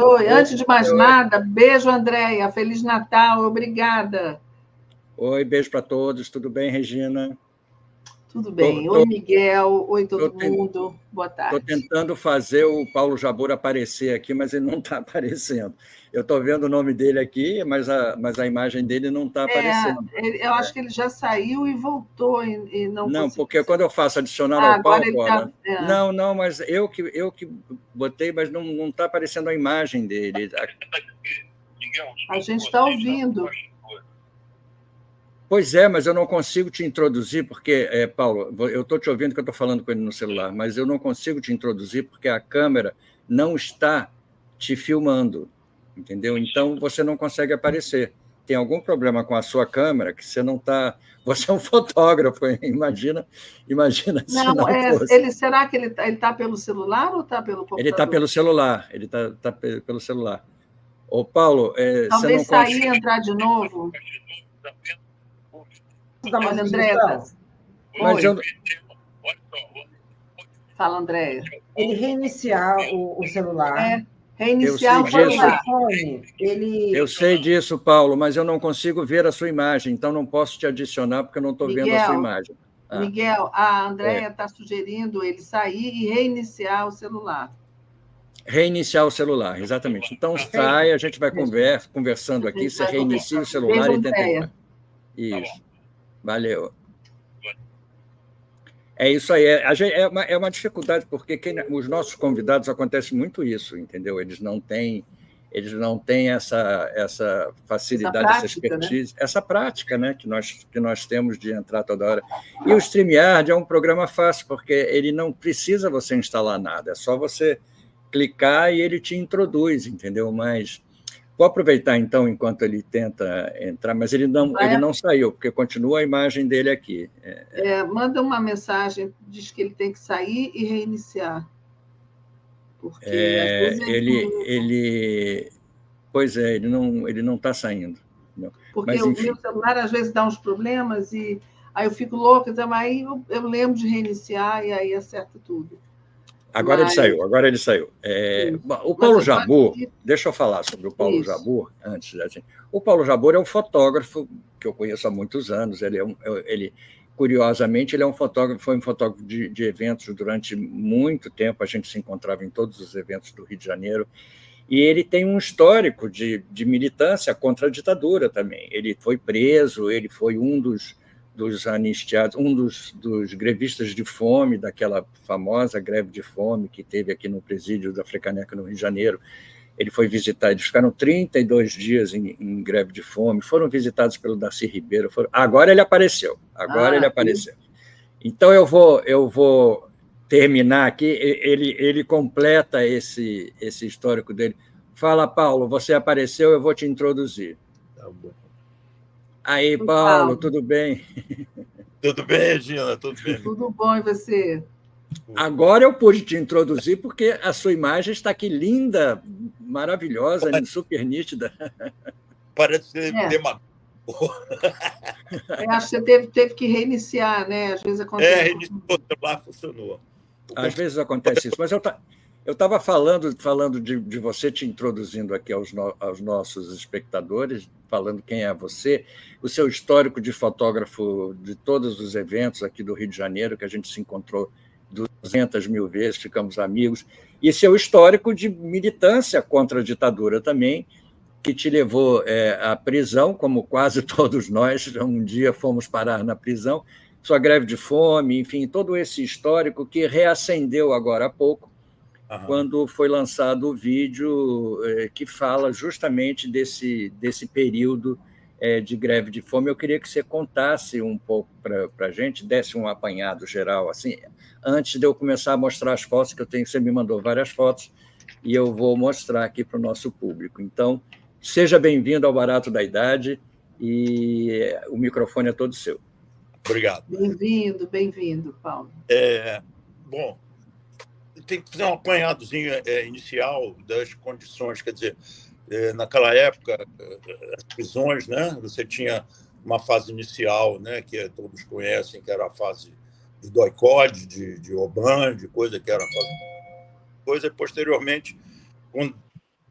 Oi, antes de mais nada, beijo, Andréia. Feliz Natal, obrigada. Oi, beijo para todos. Tudo bem, Regina? Tudo bem. Oi, Miguel. Oi, todo mundo. Boa tarde. Estou tentando fazer o Paulo Jabbour aparecer aqui, mas ele não está aparecendo. Eu estou vendo o nome dele aqui, mas a imagem dele não está aparecendo. Eu acho que ele já saiu e voltou e não Não, porque quando eu faço adicionar ao palco... Não, mas eu que botei, mas não está aparecendo a imagem dele. A gente está ouvindo. Pois é, mas eu não consigo te introduzir, porque, Paulo, eu estou te ouvindo que eu estou falando com ele no celular, mas eu não consigo te introduzir porque a câmera não está te filmando, entendeu? Então, você não consegue aparecer. Tem algum problema com a sua câmera que você não está... Você é um fotógrafo, imagina se não fosse. Será que ele está pelo celular ou está pelo computador? Ele está pelo celular, ele está pelo celular. Ô, Paulo, talvez você não sair e entrar de novo. Olha, Andréia. Mas eu... Fala, Andréia. Ele reiniciar o celular. Reiniciar o celular. Eu sei disso, Paulo, mas eu não consigo ver a sua imagem, então não posso te adicionar porque eu não estou vendo a sua imagem. Miguel, a Andréia está sugerindo ele sair e reiniciar o celular. Reiniciar o celular, exatamente. Então, sai, a gente vai conversando aqui, você reinicia o celular e tenta entrar. Isso. Valeu. É isso aí. É uma dificuldade, porque os nossos convidados acontece muito isso, entendeu? Eles não têm essa facilidade, essa expertise, né? Essa prática, né, que nós temos de entrar toda hora. E o StreamYard é um programa fácil, porque ele não precisa você instalar nada, é só você clicar e ele te introduz, entendeu? Mas vou aproveitar, então, enquanto ele tenta entrar, mas ele não saiu, porque continua a imagem dele aqui. Manda uma mensagem, diz que ele tem que sair e reiniciar. Porque, às vezes, pois é, ele não está saindo. Não. Porque mas, o meu celular, às vezes, dá uns problemas, e aí eu fico louca, então, aí eu lembro de reiniciar e aí acerta tudo. Agora ele saiu. O Paulo Jabbour, deixa eu falar sobre o Paulo Jabbour antes. Assim. O Paulo Jabbour é um fotógrafo que eu conheço há muitos anos. Curiosamente, ele foi um fotógrafo de eventos durante muito tempo. A gente se encontrava em todos os eventos do Rio de Janeiro. E ele tem um histórico de militância contra a ditadura também. Ele foi preso, ele foi um dos anistiados, um dos grevistas de fome, daquela famosa greve de fome que teve aqui no presídio da Frecaneca, no Rio de Janeiro. Ele foi visitar, eles ficaram 32 dias em greve de fome, foram visitados pelo Darcy Ribeiro. Agora ele apareceu, Então, eu vou terminar aqui, ele completa esse histórico dele. Fala, Paulo, você apareceu, eu vou te introduzir. Tá bom. Aí, Paulo, tudo bem? Tudo bem, Regina? Tudo bem? Tudo bom, e você? Agora eu pude te introduzir porque a sua imagem está aqui linda, maravilhosa, super nítida. Parece ser demagogo. Acho que você teve que reiniciar, né? Às vezes acontece. Reiniciou, o celular funcionou. Às vezes acontece isso, mas eu estava falando de você, te introduzindo aqui aos nossos espectadores, falando quem é você, o seu histórico de fotógrafo de todos os eventos aqui do Rio de Janeiro, que a gente se encontrou 200 mil vezes, ficamos amigos, e seu histórico de militância contra a ditadura também, que te levou à prisão, como quase todos nós, um dia fomos parar na prisão, sua greve de fome, enfim, todo esse histórico que reacendeu agora há pouco, quando foi lançado o vídeo que fala justamente desse período de greve de fome. Eu queria que você contasse um pouco para a gente, desse um apanhado geral, assim, antes de eu começar a mostrar as fotos, que você me mandou várias fotos, e eu vou mostrar aqui para o nosso público. Então, seja bem-vindo ao Barato da Idade, e o microfone é todo seu. Obrigado. Bem-vindo, Paulo. Bom, tem que fazer um apanhadozinho inicial das condições, quer dizer, naquela época, as prisões, né? Você tinha uma fase inicial, né, que todos conhecem, que era a fase de doicode, de Oban, de coisa que era a fase... Coisa, posteriormente, com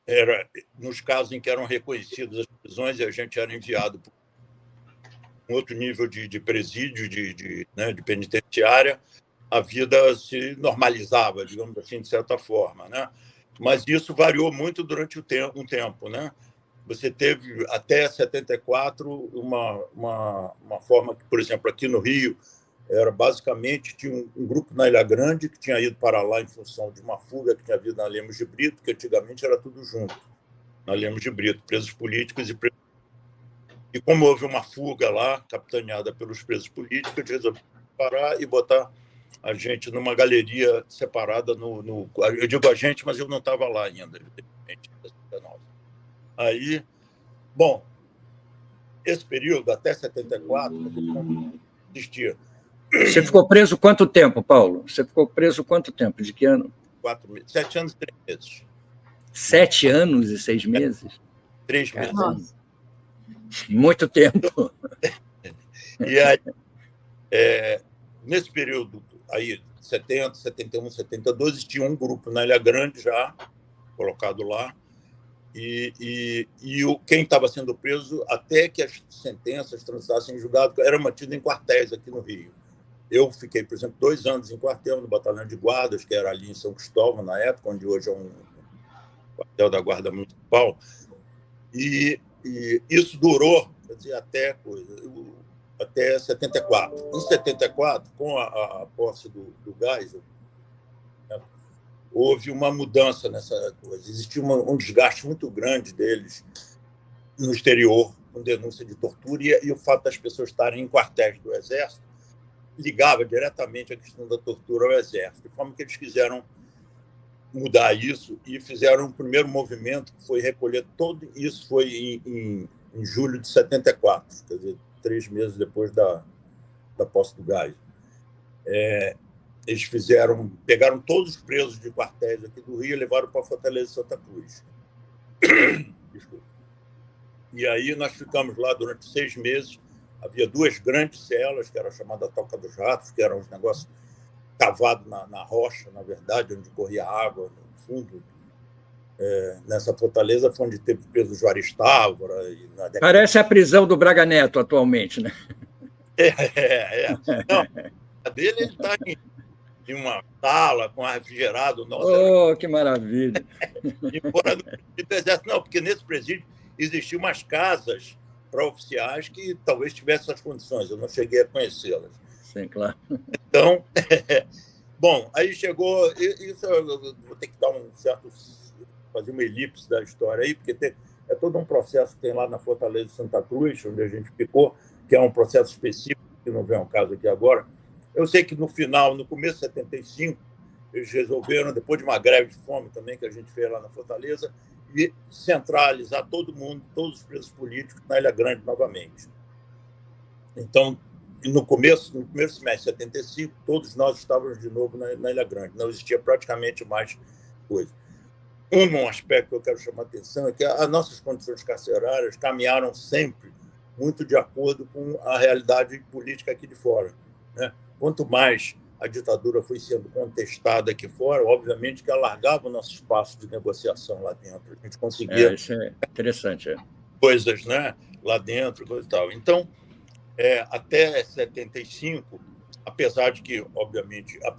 era nos casos em que eram reconhecidas as prisões e a gente era enviado para um outro nível de presídio, né, de penitenciária, a vida se normalizava, digamos assim, de certa forma, né? Mas isso variou muito durante um tempo, né? Você teve, até 74, uma forma que, por exemplo, aqui no Rio, era basicamente, tinha um grupo na Ilha Grande que tinha ido para lá em função de uma fuga que tinha havido na Lemos de Brito, que antigamente era tudo junto, na Lemos de Brito, presos políticos e presos. E como houve uma fuga lá, capitaneada pelos presos políticos, eles resolveram parar e botar a gente numa galeria separada eu digo a gente, mas eu não estava lá ainda, evidentemente. Aí, bom, esse período, até 74, não existia. Você ficou preso quanto tempo, Paulo? Você ficou preso quanto tempo? De que ano? 4 meses. 7 anos e 3 meses. 7 anos e 6 meses? 3 meses. Nossa. Muito tempo. E aí, nesse período aí, 70, 71, 72, existia um grupo na Ilha Grande já, colocado lá, e quem estava sendo preso, até que as sentenças transitassem em julgado, era mantido em quartéis aqui no Rio. Eu fiquei, por exemplo, 2 anos em quartel no Batalhão de Guardas, que era ali em São Cristóvão, na época, onde hoje é um quartel da Guarda Municipal, e isso durou, quer dizer, até 74. Em 74, com a posse do Geisel, né, houve uma mudança nessa coisa. Existia um desgaste muito grande deles no exterior, com denúncia de tortura, e o fato das pessoas estarem em quartéis do Exército ligava diretamente a questão da tortura ao Exército. De forma que eles quiseram mudar isso e fizeram um primeiro movimento, que foi recolher todo isso, foi em julho de 74, quer dizer, 3 meses depois da posse do Geisel. Eles pegaram todos os presos de quartéis aqui do Rio e levaram para a Fortaleza de Santa Cruz. Desculpa. E aí nós ficamos lá durante 6 meses. Havia 2 grandes celas, que era a chamada Toca dos Ratos, que eram uns negócios cavados na rocha, na verdade, onde corria água no fundo. Nessa fortaleza foi onde teve preso o Juarez Távora. Parece a prisão do Braga Neto atualmente, né? Não, a dele ele está em uma sala com ar refrigerado. Nossa, que maravilha! E fora do Exército, não, porque nesse presídio existiam umas casas para oficiais que talvez tivessem essas condições. Eu não cheguei a conhecê-las. Sim, claro. Então, bom, aí chegou... Isso eu vou ter que dar fazer uma elipse da história aí, porque é todo um processo que tem lá na Fortaleza de Santa Cruz, onde a gente ficou, que é um processo específico, que não vem ao caso aqui agora. Eu sei que no começo de 75, eles resolveram, depois de uma greve de fome também que a gente fez lá na Fortaleza, e centralizar todo mundo, todos os presos políticos, na Ilha Grande novamente. Então, no primeiro semestre de 75, todos nós estávamos de novo na Ilha Grande. Não existia praticamente mais coisa. Um aspecto que eu quero chamar a atenção é que as nossas condições carcerárias caminharam sempre muito de acordo com a realidade política aqui de fora, né? Quanto mais a ditadura foi sendo contestada aqui fora, obviamente que alargava o nosso espaço de negociação lá dentro. A gente conseguia... Isso é interessante. Coisas, né? Lá dentro, coisa e tal. Então, até 75, apesar de que, obviamente, a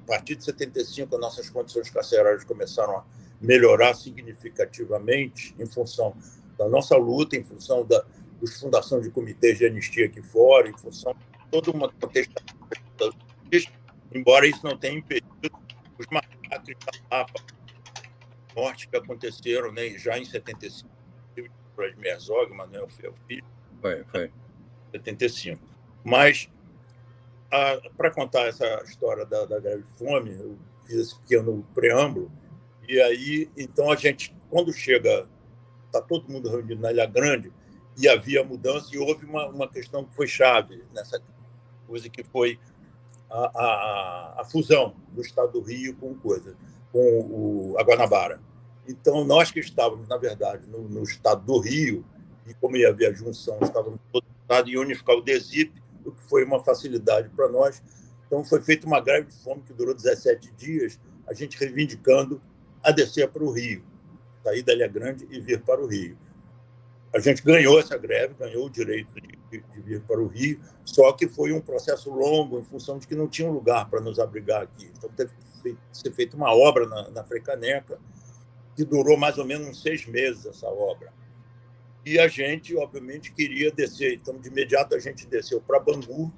partir de 75, as nossas condições carcerárias começaram a melhorar significativamente em função da nossa luta, em função dos fundação de comitês de anistia aqui fora, em função de toda uma contestação, embora isso não tenha impedido os massacres da Lapa Norte que aconteceram, né, já em 75, Vladimir Herzog, Manuel Filho, Foi. 75. Mas, para contar essa história da greve de fome, eu fiz esse pequeno preâmbulo, e aí, então, a gente, quando chega, está todo mundo reunido na Ilha Grande, e havia mudança, e houve uma questão que foi chave nessa coisa, que foi a fusão do Estado do Rio com a Guanabara. Então, nós que estávamos, na verdade, no Estado do Rio, e como ia haver a junção, estávamos todos em unificar o DESIP, o que foi uma facilidade para nós. Então, foi feita uma greve de fome que durou 17 dias, a gente reivindicando a descer para o Rio. sair da Ilha Grande e vir para o Rio. A gente ganhou essa greve, ganhou o direito de vir para o Rio, só que foi um processo longo, em função de que não tinha um lugar para nos abrigar aqui. Então, teve que ser feita uma obra na Frecaneca, que durou mais ou menos uns 6 meses, essa obra. E a gente, obviamente, queria descer. Então, de imediato, a gente desceu para Bangu,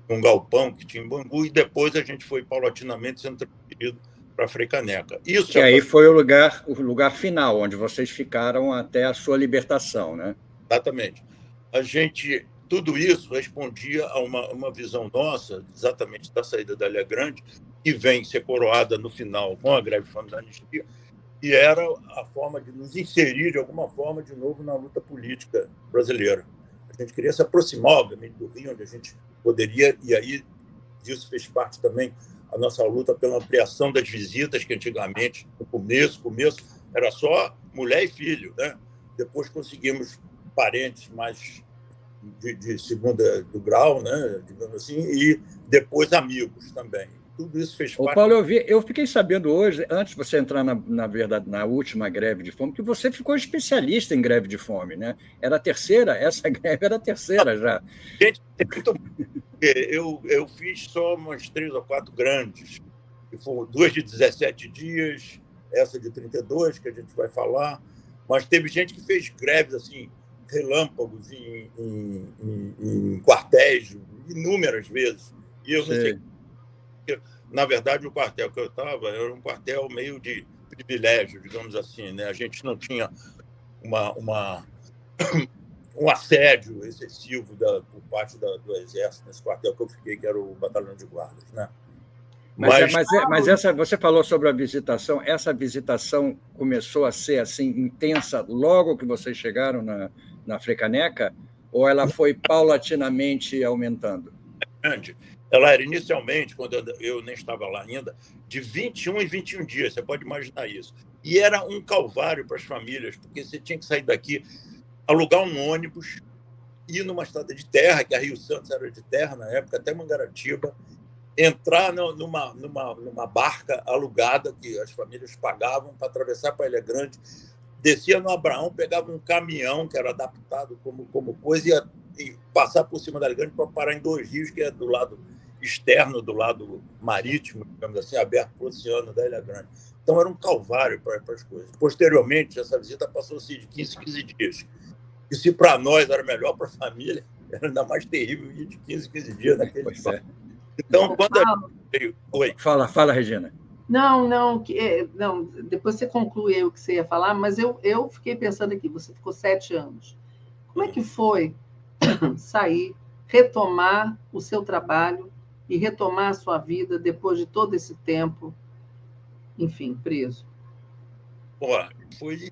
um galpão que tinha em Bangu, e depois a gente foi paulatinamente sendo transferido para Frecaneca. Isso que aí foi o lugar final, onde vocês ficaram até a sua libertação, né? Exatamente. Tudo isso respondia a uma visão nossa, exatamente da saída da Ilha Grande, que vem ser coroada no final com a greve de fome da anistia, e era a forma de nos inserir, de alguma forma, de novo na luta política brasileira. A gente queria se aproximar, obviamente, do Rio, onde a gente poderia, e aí disso fez parte também a nossa luta pela ampliação das visitas, que antigamente, no começo, era só mulher e filho, né? Depois conseguimos parentes mais de segunda do grau, né? Digamos assim, e depois amigos também. Tudo isso fez parte... Paulo, eu fiquei sabendo hoje, antes de você entrar, na verdade, na última greve de fome, que você ficou especialista em greve de fome, né? Era a terceira, essa greve era a terceira já. Gente, eu fiz só umas 3 ou 4 grandes, que foram 2 de 17 dias, essa de 32, que a gente vai falar, mas teve gente que fez greves assim, relâmpagos em quartéis, inúmeras vezes, e eu não sei. Na verdade, o quartel que eu estava era um quartel meio de privilégio, digamos assim, né? A gente não tinha um assédio excessivo por parte do Exército nesse quartel que eu fiquei, que era o Batalhão de Guardas, né? Mas essa, você falou sobre a visitação. Essa visitação começou a ser assim intensa logo que vocês chegaram na Frecaneca, ou ela foi paulatinamente aumentando? Ela era inicialmente, quando eu nem estava lá ainda, de 21 em 21 dias, você pode imaginar isso. E era um calvário para as famílias, porque você tinha que sair daqui, alugar um ônibus, ir numa estrada de terra, que a Rio Santos era de terra na época, até Mangaratiba, entrar numa barca alugada que as famílias pagavam para atravessar para a Ilha Grande, descia no Abraão, pegava um caminhão que era adaptado como coisa e passar por cima da Ilha Grande para parar em 2 rios, que é do lado externo, do lado marítimo, digamos assim, aberto para o oceano da Ilha Grande. Então, era um calvário para as coisas. Posteriormente, essa visita passou-se de 15 dias. E se para nós era melhor para a família, era ainda mais terrível ir de 15 dias naquele dia. Então, quando a gente veio... Oi. Fala, Regina. Não, depois você conclui aí o que você ia falar, mas eu fiquei pensando aqui, você ficou 7 anos. Como é que foi sair, retomar o seu trabalho e retomar a sua vida depois de todo esse tempo, enfim, preso? Foi...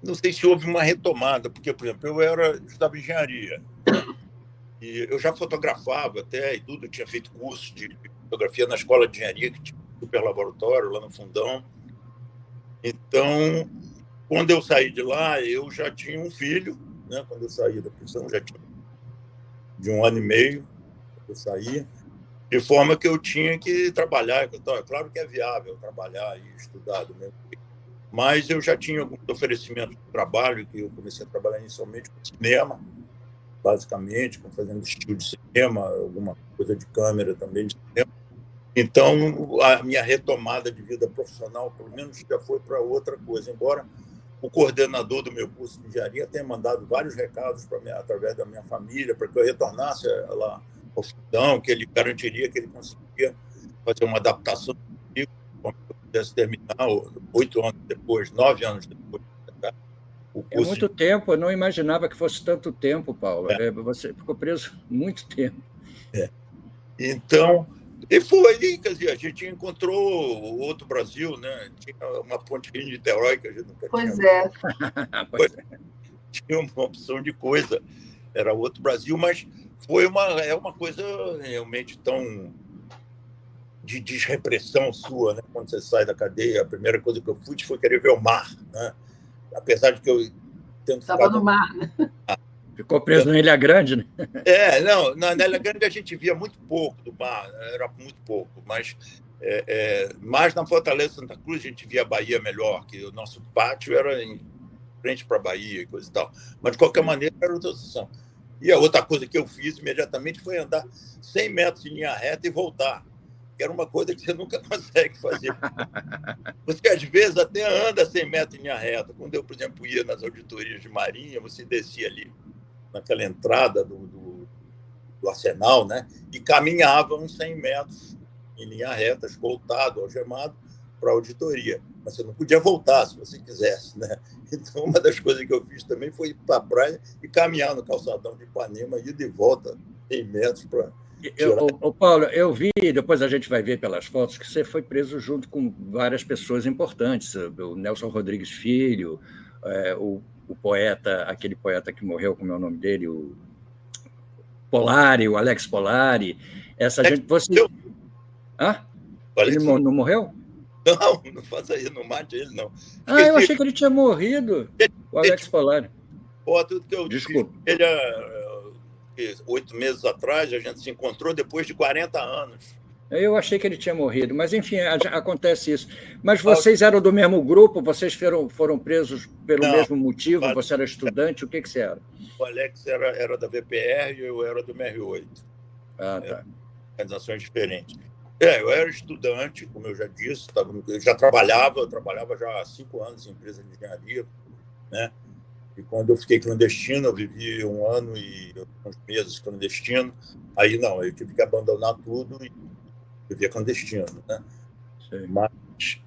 Não sei se houve uma retomada, porque, por exemplo, eu estudava engenharia, e eu já fotografava até, e tudo, tinha feito curso de fotografia na escola de engenharia, que tinha um super laboratório lá no Fundão. Então, quando eu saí de lá, eu já tinha um filho, né? Quando eu saí da prisão, já tinha de 1 ano e meio, eu saí, de forma que eu tinha que trabalhar. Claro que é viável trabalhar e estudar do mesmo jeito, mas eu já tinha alguns oferecimentos de trabalho, que eu comecei a trabalhar inicialmente com cinema, basicamente, fazendo estilo de cinema, alguma coisa de câmera também de cinema. Então, a minha retomada de vida profissional, pelo menos, já foi para outra coisa, embora o coordenador do meu curso de engenharia tenha mandado vários recados para mim, através da minha família, para que eu retornasse lá ao Fundão, que ele garantiria que ele conseguia fazer uma adaptação comigo, para que eu pudesse terminar 8 anos depois, 9 anos depois. É muito tempo, eu não imaginava que fosse tanto tempo, Paulo. Você ficou preso muito tempo. Então, e foi, quer dizer, a gente encontrou o outro Brasil, né? Tinha uma ponte de Niterói que a gente nunca tinha. Pois é. Tinha uma opção de coisa, era outro Brasil, mas foi uma coisa realmente tão de desrepressão sua, né? Quando você sai da cadeia, a primeira coisa que eu fui foi querer ver o mar, né? Apesar de que eu tento Estava no mar, né? Ficou preso na Ilha Grande, né? Não, na Ilha Grande a gente via muito pouco do mar, era muito pouco, mas Mas na Fortaleza Santa Cruz a gente via a Bahia melhor, que o nosso pátio era em frente para a Bahia e coisa e tal. Mas, de qualquer maneira, era outra situação. E a outra coisa que eu fiz imediatamente foi andar 100 metros em linha reta e voltar, que era uma coisa que você nunca consegue fazer. Você, às vezes, até anda 100 metros em linha reta. Quando eu, por exemplo, ia nas auditorias de Marinha, você descia ali naquela entrada do arsenal, né? E caminhava uns 100 metros em linha reta, escoltado, algemado, para a auditoria. Mas você não podia voltar se você quisesse, né? Então, uma das coisas que eu fiz também foi ir para a praia e caminhar no calçadão de Ipanema, ir de volta 100 metros para... Paulo, eu vi, depois a gente vai ver pelas fotos, que você foi preso junto com várias pessoas importantes, o Nelson Rodrigues Filho, o poeta, aquele poeta que morreu, como é o nome dele, o Polari, o Alex Polari, essa gente... Você... Hã? Ele não morreu? Não faça isso, não mate ele, não. Eu achei que ele tinha morrido, o Alex Polari. Tudo que eu Desculpa. Ele 8 meses atrás, a gente se encontrou depois de 40 anos. Eu achei que ele tinha morrido, mas, enfim, acontece isso. Mas vocês eram do mesmo grupo? Vocês foram presos pelo mesmo motivo? Você era estudante? O que você era? O Alex era da VPR e eu era do MR8. Tá. Organizações diferentes. Eu era estudante, como eu já disse, eu já trabalhava já há 5 anos em empresa de engenharia, né? E quando eu fiquei clandestino, eu vivi 1 ano e uns meses clandestino. Aí não, eu tive que abandonar tudo e viver clandestino, né? Sim. Mas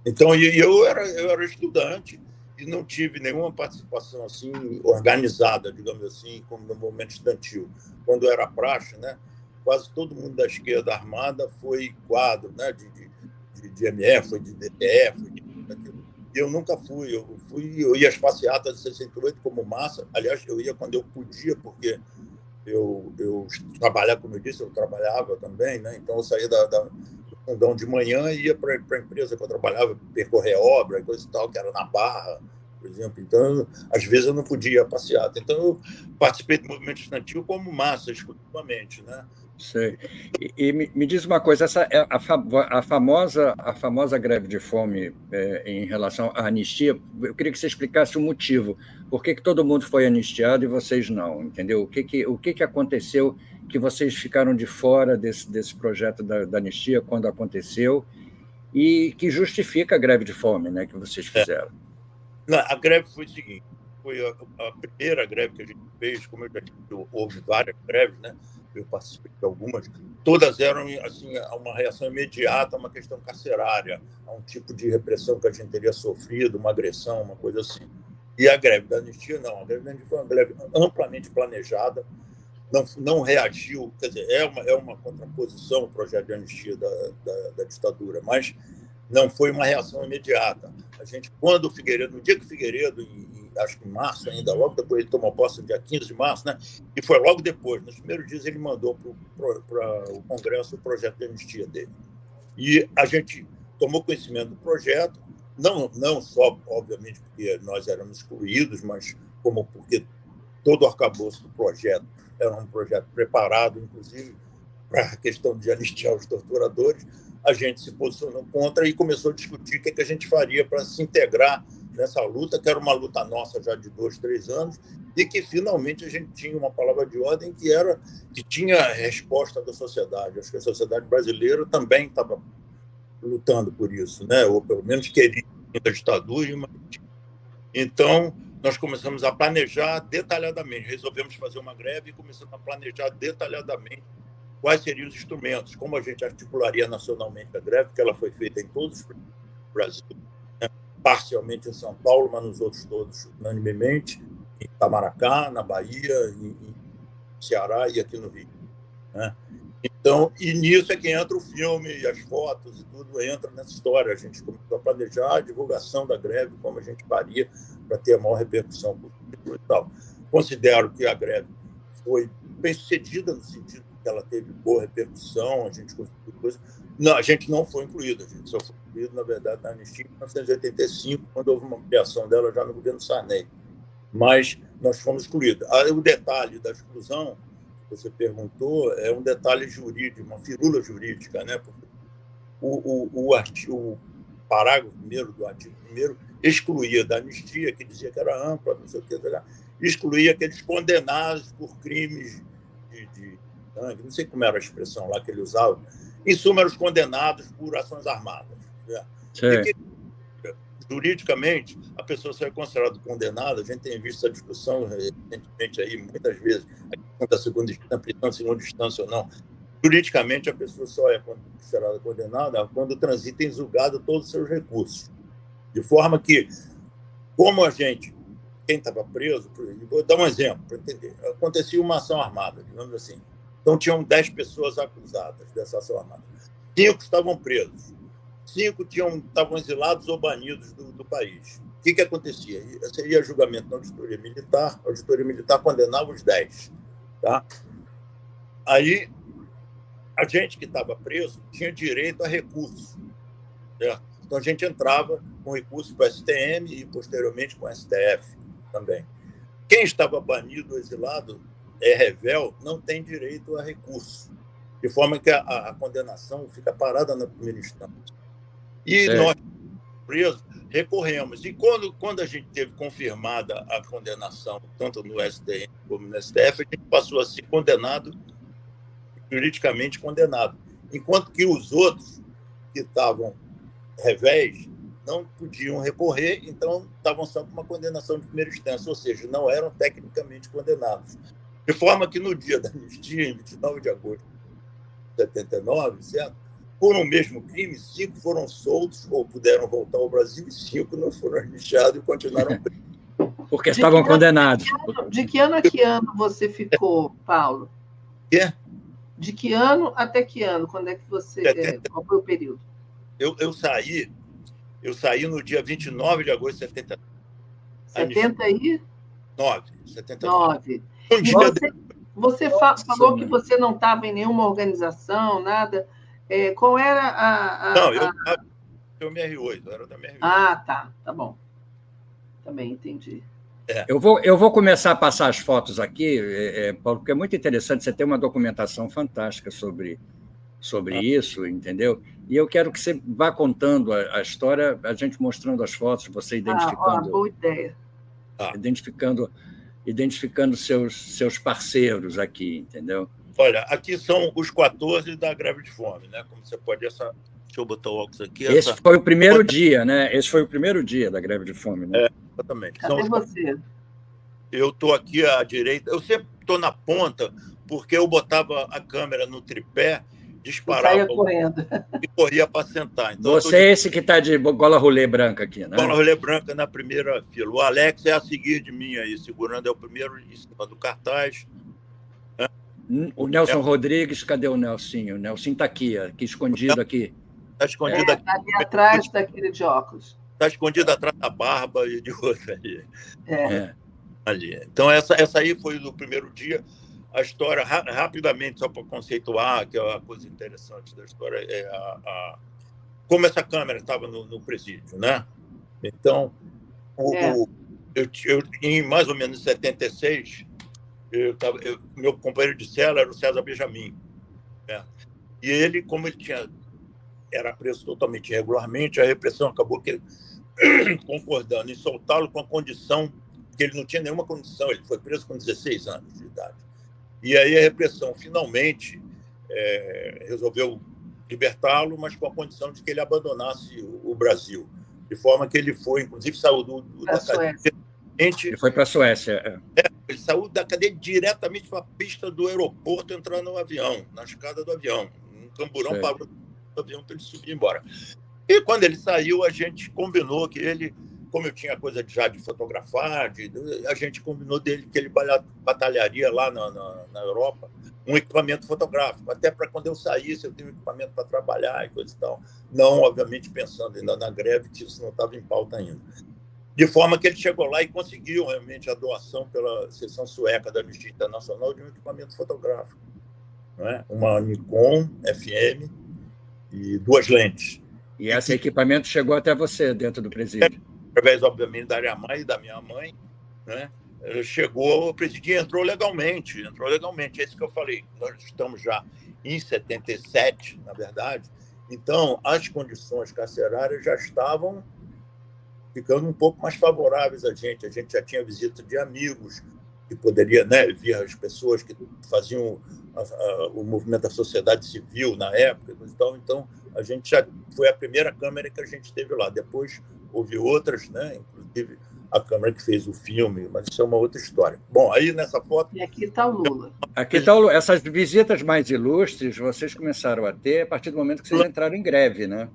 então eu era estudante e não tive nenhuma participação assim organizada, digamos assim, como no movimento estudantil. Quando era praxe, né? Quase todo mundo da esquerda armada foi quadro, né? De MF, foi de DTE, foi de daquilo. Eu nunca fui. Eu ia às passeatas de 68 como massa. Aliás, eu ia quando eu podia, porque eu trabalhava, como eu disse, eu trabalhava também, né? Então eu saía do fundão de manhã e ia para a empresa que eu trabalhava, percorrer obra, coisa e tal, que era na Barra, por exemplo. Então, às vezes eu não podia ir à passeata. Então, eu participei do movimento estudantil como massa, exclusivamente, né? Sei. E me diz uma coisa, a famosa greve de fome em relação à anistia, eu queria que você explicasse o motivo. Por que todo mundo foi anistiado e vocês não? Entendeu? O que aconteceu que vocês ficaram de fora desse projeto da anistia quando aconteceu e que justifica a greve de fome, né, que vocês fizeram? Não, a greve foi o seguinte, foi a primeira greve que a gente fez, como eu já disse, houve várias greves, né? Eu participei de algumas, todas eram assim, uma reação imediata a uma questão carcerária, a um tipo de repressão que a gente teria sofrido, uma agressão, uma coisa assim. E a greve da anistia, não. A greve da anistia foi uma greve amplamente planejada, não reagiu, quer dizer, é uma contraposição ao projeto de anistia da ditadura, mas não foi uma reação imediata. A gente, quando o Figueiredo, no dia que o Figueiredo, acho que em março ainda, logo depois ele tomou posse no dia 15 de março, né? E foi logo depois, nos primeiros dias ele mandou para o Congresso o projeto de anistia dele. E a gente tomou conhecimento do projeto, não só, obviamente, porque nós éramos excluídos, mas como porque todo o arcabouço do projeto era um projeto preparado, inclusive, para a questão de anistiar os torturadores. A gente se posicionou contra e começou a discutir o que a gente faria para se integrar nessa luta, que era uma luta nossa já de 2, 3 anos, e que finalmente a gente tinha uma palavra de ordem que tinha resposta da sociedade. Acho que a sociedade brasileira também estava lutando por isso, né? Ou pelo menos queria a ditadura. Então, nós começamos a planejar detalhadamente, resolvemos fazer uma greve e começamos a planejar detalhadamente quais seriam os instrumentos, como a gente articularia nacionalmente a greve, que ela foi feita em todos os Brasil, né? Parcialmente em São Paulo, mas nos outros todos unanimemente, em Itamaracá, na Bahia, em Ceará e aqui no Rio, né? Então, e nisso é que entra o filme e as fotos e tudo entra nessa história. A gente começou a planejar a divulgação da greve, como a gente faria para ter a maior repercussão possível e tal. Considero que a greve foi bem sucedida no sentido que ela teve boa repercussão, a gente conseguiu coisa. Não, a gente não foi incluído, a gente só foi incluído, na verdade, na anistia em 1985, quando houve uma ampliação dela já no governo Sarney. Mas nós fomos excluídos. O detalhe da exclusão você perguntou, é um detalhe jurídico, uma firula jurídica, né? Porque o parágrafo 1º do artigo 1º excluía da anistia, que dizia que era ampla, não sei o que, excluía aqueles condenados por crimes de não sei como era a expressão lá que ele usava, em suma, eram os condenados por ações armadas. Né? E que, juridicamente, a pessoa ser considerada condenada, a gente tem visto essa discussão recentemente aí, muitas vezes, a questão da segunda instância, prisão de segunda instância ou não. Juridicamente, a pessoa só é considerada condenada quando transita em julgado todos os seus recursos. De forma que, como quem estava preso, vou dar um exemplo para entender, acontecia uma ação armada, digamos assim. Então, tinham 10 pessoas acusadas dessa ação armada. 5 estavam presos. 5 estavam exilados ou banidos do país. O que acontecia? Seria julgamento na auditoria militar. A auditoria militar condenava os 10. Tá? Aí, a gente que estava preso tinha direito a recurso. Certo? Então, a gente entrava com recurso para o STM e, posteriormente, com o STF também. Quem estava banido ou exilado, revel, não tem direito a recurso, de forma que a condenação fica parada na primeira instância. E nós, presos, recorremos. E quando a gente teve confirmada a condenação, tanto no STM como no STF, a gente passou a ser condenado, juridicamente condenado. Enquanto que os outros que estavam revéis não podiam recorrer, então estavam só com uma condenação de primeira instância, ou seja, não eram tecnicamente condenados. De forma que no dia da anistia, em 29 de agosto de 79, certo? Por um mesmo crime, 5 foram soltos ou puderam voltar ao Brasil e 5 não foram anistiados e continuaram presos. Porque estavam condenados. De que ano a que ano você ficou, Paulo? Quê? De que ano até que ano? Quando é que você... Qual foi o período? Eu saí no dia 29 de agosto de 79. 79. Um dia você falou que você não estava em nenhuma organização, nada. Qual era Não, eu estava no MR8, eu era da MR8. Ah, tá bom. Também entendi. Eu vou começar a passar as fotos aqui, Paulo, porque é muito interessante, você tem uma documentação fantástica sobre isso, entendeu? E eu quero que você vá contando a história, a gente mostrando as fotos, você identificando... boa ideia. Identificando seus parceiros aqui, entendeu? Olha, aqui são os 14 da greve de fome, né? Como você pode... Deixa eu botar o óculos aqui. Esse foi o primeiro dia, né? Esse foi o primeiro dia da greve de fome, né? Exatamente. Cadê você? Eu estou aqui à direita. Eu sempre estou na ponta, porque eu botava a câmera no tripé, disparava correndo e corria para sentar. Então, você é esse que está de gola rolê branca aqui, né? Gola rolê branca na primeira fila. O Alex é a seguir de mim aí, segurando, é o primeiro em cima do cartaz. O Nelson Rodrigues, cadê o Nelsinho? O Nelsinho está aqui escondido aqui. Está escondido aqui. Ali atrás daquele de óculos. Está escondido atrás da barba e de outra ali. Ali. Então, essa aí foi do primeiro dia. A história, rapidamente, só para conceituar, que é a coisa interessante da história, como essa câmera estava no presídio, né? Então, em mais ou menos 76, meu companheiro de cela era o César Benjamin. Né? E ele, como ele era preso totalmente irregularmente, a repressão acabou concordando em soltá-lo com a condição que ele não tinha nenhuma condição, ele foi preso com 16 anos de idade. E aí a repressão finalmente resolveu libertá-lo, mas com a condição de que ele abandonasse o Brasil. De forma que ele foi, inclusive, saiu da cadeia. Ele foi para a Suécia. Ele saiu da cadeia diretamente para a pista do aeroporto, entrar no avião, na escada do avião. Um camburão parou do avião para ele subir embora. E quando ele saiu, a gente combinou que ele, como eu tinha coisa já de fotografar, a gente combinou dele que ele batalharia lá na Europa um equipamento fotográfico, até para quando eu saísse eu tenho um equipamento para trabalhar e coisa e tal. Não, obviamente, pensando ainda na greve, que isso não estava em pauta ainda. De forma que ele chegou lá e conseguiu realmente a doação pela seção sueca da Anistia Internacional de um equipamento fotográfico. Né? Uma Nikon FM e 2 lentes. E esse equipamento chegou até você dentro do presídio? Através, obviamente, da minha mãe e da minha mãe, né? chegou, presidir, entrou legalmente. É isso que eu falei. Nós estamos já em 77, na verdade. Então, as condições carcerárias já estavam ficando um pouco mais favoráveis a gente. A gente já tinha visita de amigos, que poderia, né, vir as pessoas que faziam o movimento da sociedade civil na época. Então, a gente já foi a primeira Câmara que a gente teve lá. Depois houve outras, né, inclusive a Câmara que fez o filme, mas isso é uma outra história. Bom, aí nessa foto... E aqui está o Lula. Aqui está o Lula. Essas visitas mais ilustres vocês começaram a ter a partir do momento que vocês entraram em greve, né?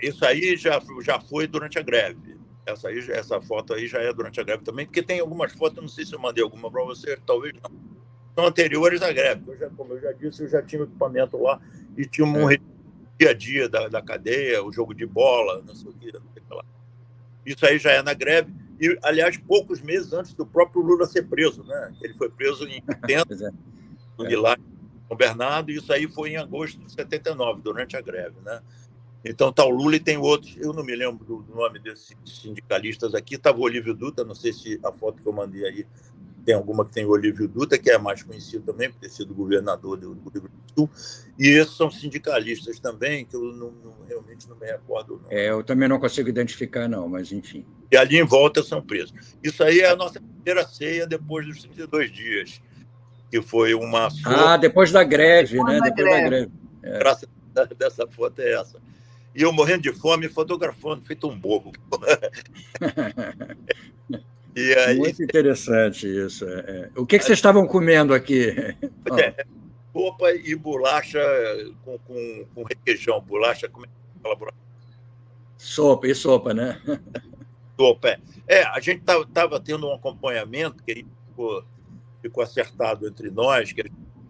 Isso aí já foi durante a greve. Essa foto aí já é durante a greve também, porque tem algumas fotos, não sei se eu mandei alguma para você, talvez não. São anteriores à greve. Como eu já disse, eu já tinha equipamento lá e tinha um dia a dia da cadeia, o jogo de bola, não sei o que, lá. Isso aí já é na greve. E, aliás, poucos meses antes do próprio Lula ser preso, né? Ele foi preso em 80, no Milagre, São Bernardo, e isso aí foi em agosto de 79, durante a greve, né? Então tá o Lula e tem outros, eu não me lembro do nome desses sindicalistas aqui, estava o Olívio Dutra, não sei se a foto que eu mandei aí tem alguma que tem o Olívio Dutra, que é mais conhecido também por ter sido governador do Rio Grande do Sul, e esses são sindicalistas também, que eu realmente não me recordo. Não. Eu também não consigo identificar, não, mas enfim. E ali em volta são presos. Isso aí é a nossa primeira ceia depois dos 32 dias, que foi uma... depois da greve, né? Depois da greve. Graça dessa foto é essa. E eu morrendo de fome, fotografando, feito um bobo. E aí, muito interessante isso. O que vocês estavam comendo aqui? Sopa e bolacha com requeijão. Bolacha, como é que fala bolacha? Sopa, né? Sopa, a gente estava tendo um acompanhamento que ficou acertado entre nós, que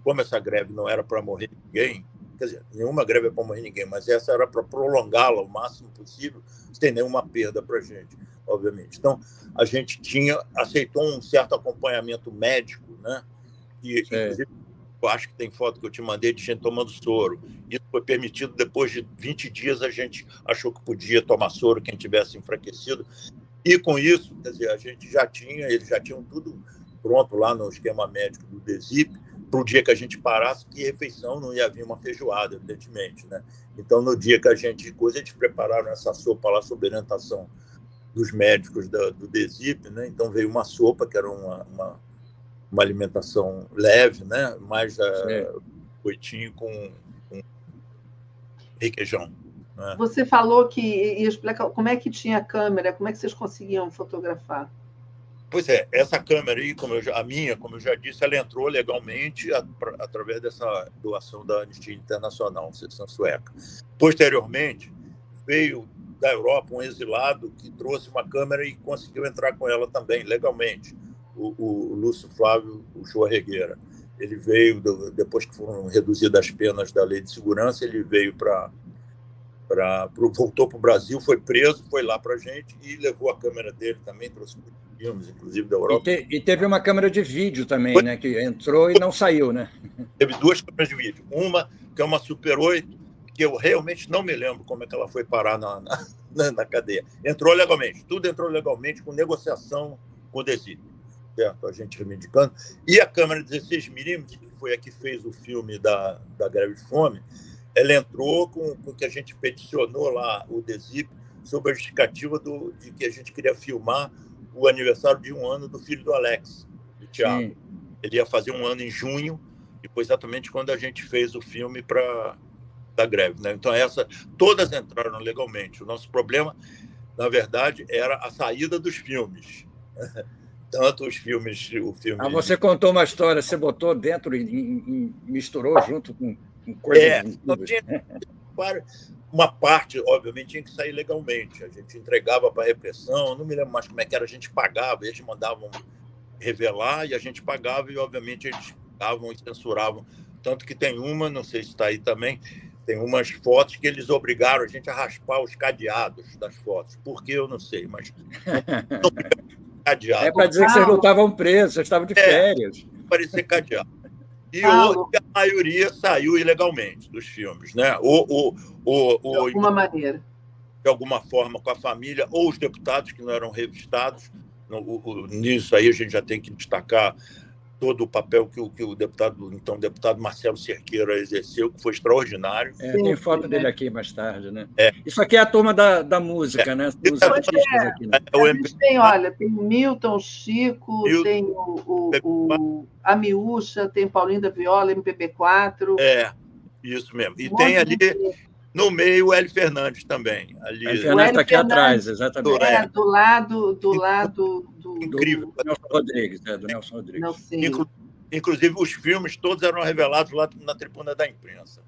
como essa greve não era para morrer ninguém, quer dizer, nenhuma greve é para morrer ninguém, mas essa era para prolongá-la o máximo possível, sem nenhuma perda para a gente, obviamente. Então, a gente aceitou um certo acompanhamento médico, né? E, inclusive, eu acho que tem foto que eu te mandei de gente tomando soro. Isso foi permitido depois de 20 dias, a gente achou que podia tomar soro quem tivesse enfraquecido. E com isso, quer dizer, eles já tinham tudo pronto lá no esquema médico do DESIP, para o dia que a gente parasse, que refeição não ia vir uma feijoada, evidentemente, né? Então, no dia que eles prepararam essa sopa lá sob orientação dos médicos do DESIP, né? Então veio uma sopa, que era uma alimentação leve, né? Mais coitinho com requeijão. Né? Você falou que ia explicar como é que tinha a câmera, como é que vocês conseguiam fotografar? Pois é, essa câmera aí, como eu já disse, ela entrou legalmente através dessa doação da Anistia Internacional, seção sueca. Posteriormente, veio da Europa um exilado que trouxe uma câmera e conseguiu entrar com ela também, legalmente, o Lúcio Flávio Schwarregueira. Ele veio, depois que foram reduzidas as penas da Lei de Segurança, ele veio voltou para o Brasil, foi preso, foi lá para a gente e levou a câmera dele também, trouxe filmes, inclusive da Europa. E teve uma câmera de vídeo também, né? Que entrou e não saiu, né? Teve duas câmeras de vídeo. Uma, que é uma Super 8, que eu realmente não me lembro como é que ela foi parar na cadeia. Entrou legalmente, tudo entrou legalmente, com negociação com o DESIP, certo? A gente reivindicando. E a câmera 16mm, que foi a que fez o filme da greve de fome, ela entrou com que a gente peticionou lá o DESIP sobre a justificativa de que a gente queria filmar o aniversário de 1 ano do filho do Alex, do Thiago. Sim. Ele ia fazer 1 ano em junho, e foi exatamente quando a gente fez o filme da greve. Né? Então, todas entraram legalmente. O nosso problema, na verdade, era a saída dos filmes. Tanto o filme... Você contou uma história, você botou dentro e misturou junto com coisas... Uma parte, obviamente, tinha que sair legalmente. A gente entregava para a repressão, não me lembro mais como é que era, a gente pagava, eles mandavam revelar e a gente pagava e, obviamente, eles pagavam e censuravam. Tanto que tem não sei se está aí também, tem umas fotos que eles obrigaram a gente a raspar os cadeados das fotos. Por que eu não sei, mas não cadeado. É para dizer que vocês não estavam presos, vocês estavam de férias. Parecia cadeado. E a maioria saiu ilegalmente dos filmes, né? De alguma maneira. De alguma forma, com a família, ou os deputados que não eram revistados, Nisso aí a gente já tem que destacar todo o papel que o deputado Marcelo Cerqueira exerceu, que foi extraordinário. Tem foto dele aqui mais tarde, né? É. Isso aqui é a turma da música, né? Os artistas aqui, né? A gente tem, olha, tem o Milton, Chico, tem a Miúcha, tem Paulinho da Viola, MPB4. Isso mesmo. E tem ali, no meio, o Hélio Fernandes também. Ali. Hélio Fernandes está aqui atrás, exatamente. Do lado do incrível. Do Nelson Rodrigues, do Nelson Rodrigues. Inclusive, os filmes todos eram revelados lá na tribuna da imprensa.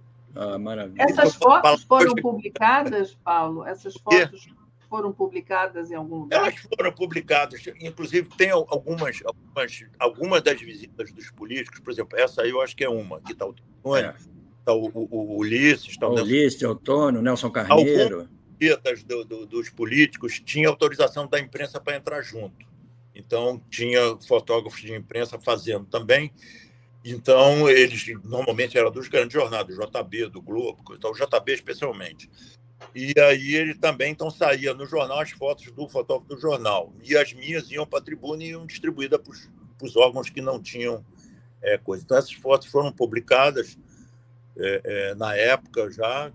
Maravilha. Essas fotos foram publicadas, Paulo? Essas fotos foram publicadas em algum lugar? Elas foram publicadas. Inclusive, tem algumas das visitas dos políticos. Por exemplo, essa aí eu acho que é uma. Aqui está o Tony, está o Ulisses. Está o Ulisses, o Tony, o Nelson Carneiro. Algumas dos políticos tinha autorização da imprensa para entrar junto. Então, tinha fotógrafos de imprensa fazendo também. Então, eles normalmente eram dos grandes jornais, do JB, do Globo, então, o JB especialmente. E aí ele também então saía no jornal as fotos do fotógrafo do jornal. E as minhas iam para a tribuna e iam distribuídas para os órgãos que não tinham coisa. Então, essas fotos foram publicadas na época já,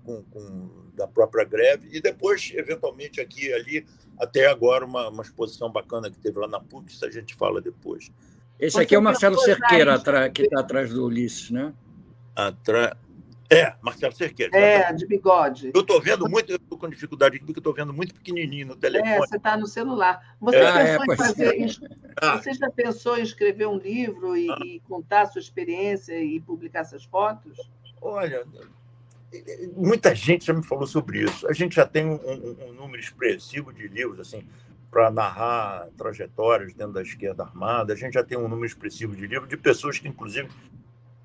da própria greve, e depois, eventualmente, aqui e ali, até agora, uma exposição bacana que teve lá na PUC, isso a gente fala depois. Esse aqui é o Marcelo Cerqueira, que está atrás do Ulisses, né? Marcelo Cerqueira. De bigode. Eu estou vendo muito, eu estou com dificuldade aqui, porque estou vendo muito pequenininho no telefone. Você está no celular. Você já pensou em escrever um livro e contar a sua experiência e publicar essas fotos? Olha, muita gente já me falou sobre isso. A gente já tem um número expressivo de livros assim, para narrar trajetórias dentro da esquerda armada. A gente já tem um número expressivo de livros de pessoas que, inclusive,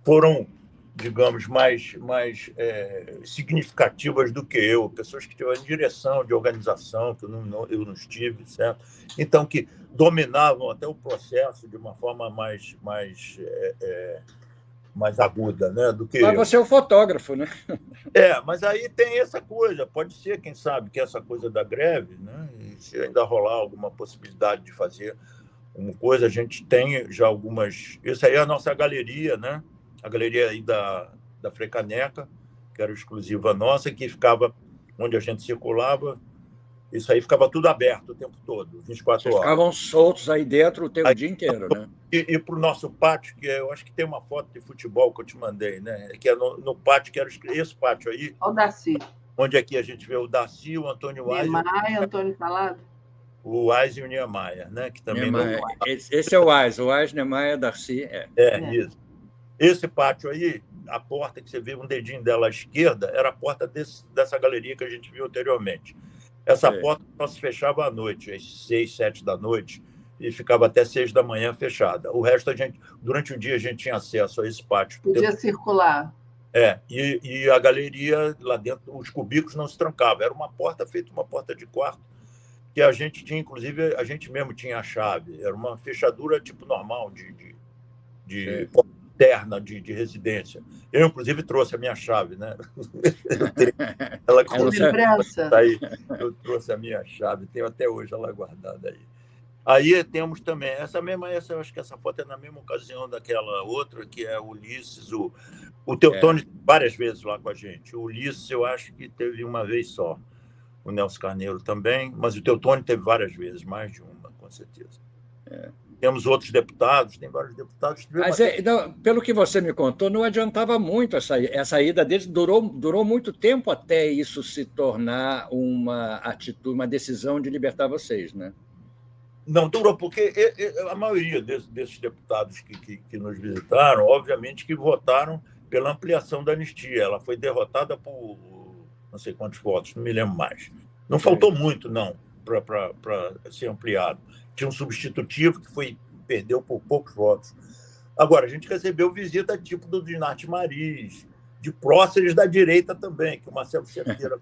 foram, digamos, mais significativas do que eu, pessoas que tiveram direção de organização, que eu não estive, certo? Então, que dominavam até o processo de uma forma mais aguda, né, do que Mas você é o fotógrafo, né? Mas aí tem essa coisa, pode ser, quem sabe, que essa coisa da greve, né, e se ainda rolar alguma possibilidade de fazer uma coisa, a gente tem já algumas... Isso aí é a nossa galeria, né? A galeria aí da Frecaneca, que era exclusiva nossa, que ficava onde a gente circulava. Isso aí ficava tudo aberto o tempo todo, 24 horas. Ficavam soltos aí dentro o dia inteiro, né? E para o nosso pátio, que eu acho que tem uma foto de futebol que eu te mandei, né? Que é no pátio, que era esse pátio aí. Olha o Darcy. Onde aqui a gente vê o Darcy, o Antônio Wise. Niemeyer, Antônio Calado. O Wise e o Niemeyer, né? Que também esse é o Wise, Niemeyer, Darcy. Isso. Esse pátio aí, a porta que você vê um dedinho dela à esquerda, era a porta dessa galeria que a gente viu anteriormente. Essa porta só se fechava à noite, às 6, 7 da noite, e ficava até 6 da manhã fechada. O resto, durante o dia, a gente tinha acesso a esse pátio. Podia circular. E a galeria, lá dentro, os cubículos não se trancavam. Era uma porta feita, uma porta de quarto, que a gente tinha, inclusive, a gente mesmo tinha a chave. Era uma fechadura tipo normal, de porta interna de residência. Eu, inclusive, trouxe a minha chave, né? Ela aí. Eu trouxe a minha chave, tenho até hoje ela guardada aí. Aí temos também eu acho que essa foto é na mesma ocasião daquela outra, que é o Ulisses, o Teutônio várias vezes lá com a gente. O Ulisses, eu acho que teve uma vez só. O Nelson Carneiro também, mas o Teutônio teve várias vezes, mais de uma, com certeza. Temos outros deputados, tem vários deputados. Mas, pelo que você me contou, não adiantava muito essa ida deles, durou muito tempo até isso se tornar uma atitude, uma decisão de libertar vocês, né? Não, durou, porque a maioria desses deputados que nos visitaram, obviamente que votaram pela ampliação da anistia. Ela foi derrotada por não sei quantos votos, não me lembro mais. Não faltou muito, não, para ser ampliado. Tinha um substitutivo que perdeu por poucos votos. Agora, a gente recebeu visita tipo do Dinarte Mariz, de próceres da direita também, que o Marcelo Cerqueira,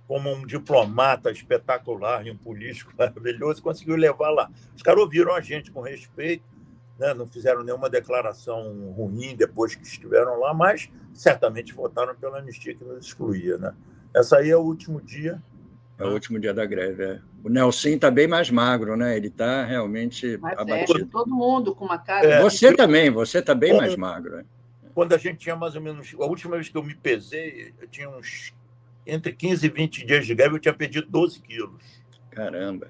como um diplomata espetacular e um político maravilhoso, conseguiu levar lá. Os caras ouviram a gente com respeito, né? Não fizeram nenhuma declaração ruim depois que estiveram lá, mas certamente votaram pela anistia que nos excluía, né? Essa aí é o último dia. É o último dia da greve. É. O Nelson está bem mais magro, né? Ele está realmente abatido. Todo mundo com uma cara. Você também, você está bem mais magro. Quando a gente tinha mais ou menos. A última vez que eu me pesei, eu tinha uns. Entre 15 e 20 dias de greve, eu tinha perdido 12 quilos. Caramba.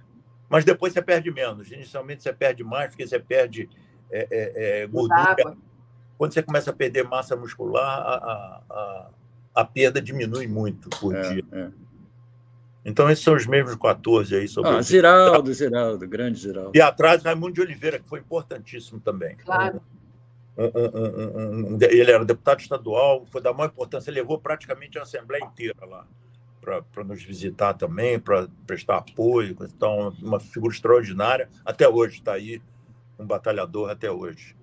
Mas depois você perde menos. Inicialmente você perde mais, porque você perde gordura. Quando você começa a perder massa muscular, a perda diminui muito por dia. Então, esses são os mesmos 14 aí. Sobre Ziraldo, grande Ziraldo. E atrás, Raimundo de Oliveira, que foi importantíssimo também. Claro. Ele era deputado estadual, foi da maior importância, ele levou praticamente a Assembleia inteira lá para nos visitar também, para prestar apoio. Então, uma figura extraordinária. Até hoje está aí, um batalhador até hoje.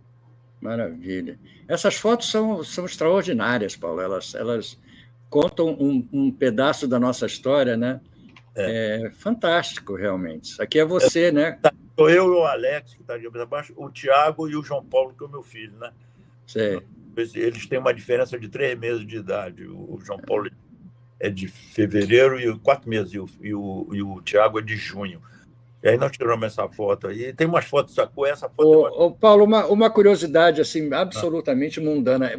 Maravilha. Essas fotos são extraordinárias, Paulo. Elas contam um pedaço da nossa história, né? É fantástico, realmente. Isso aqui é você, né? Sou eu e o Alex, que está de abaixo, o Tiago e o João Paulo, que é o meu filho, né? Sei. Eles têm uma diferença de 3 meses de idade. O João Paulo é de fevereiro e 4 meses, e o Tiago é de junho. E aí nós tiramos essa foto aí. Tem umas fotos, sacou? Essa foto Paulo, uma curiosidade assim, absolutamente mundana.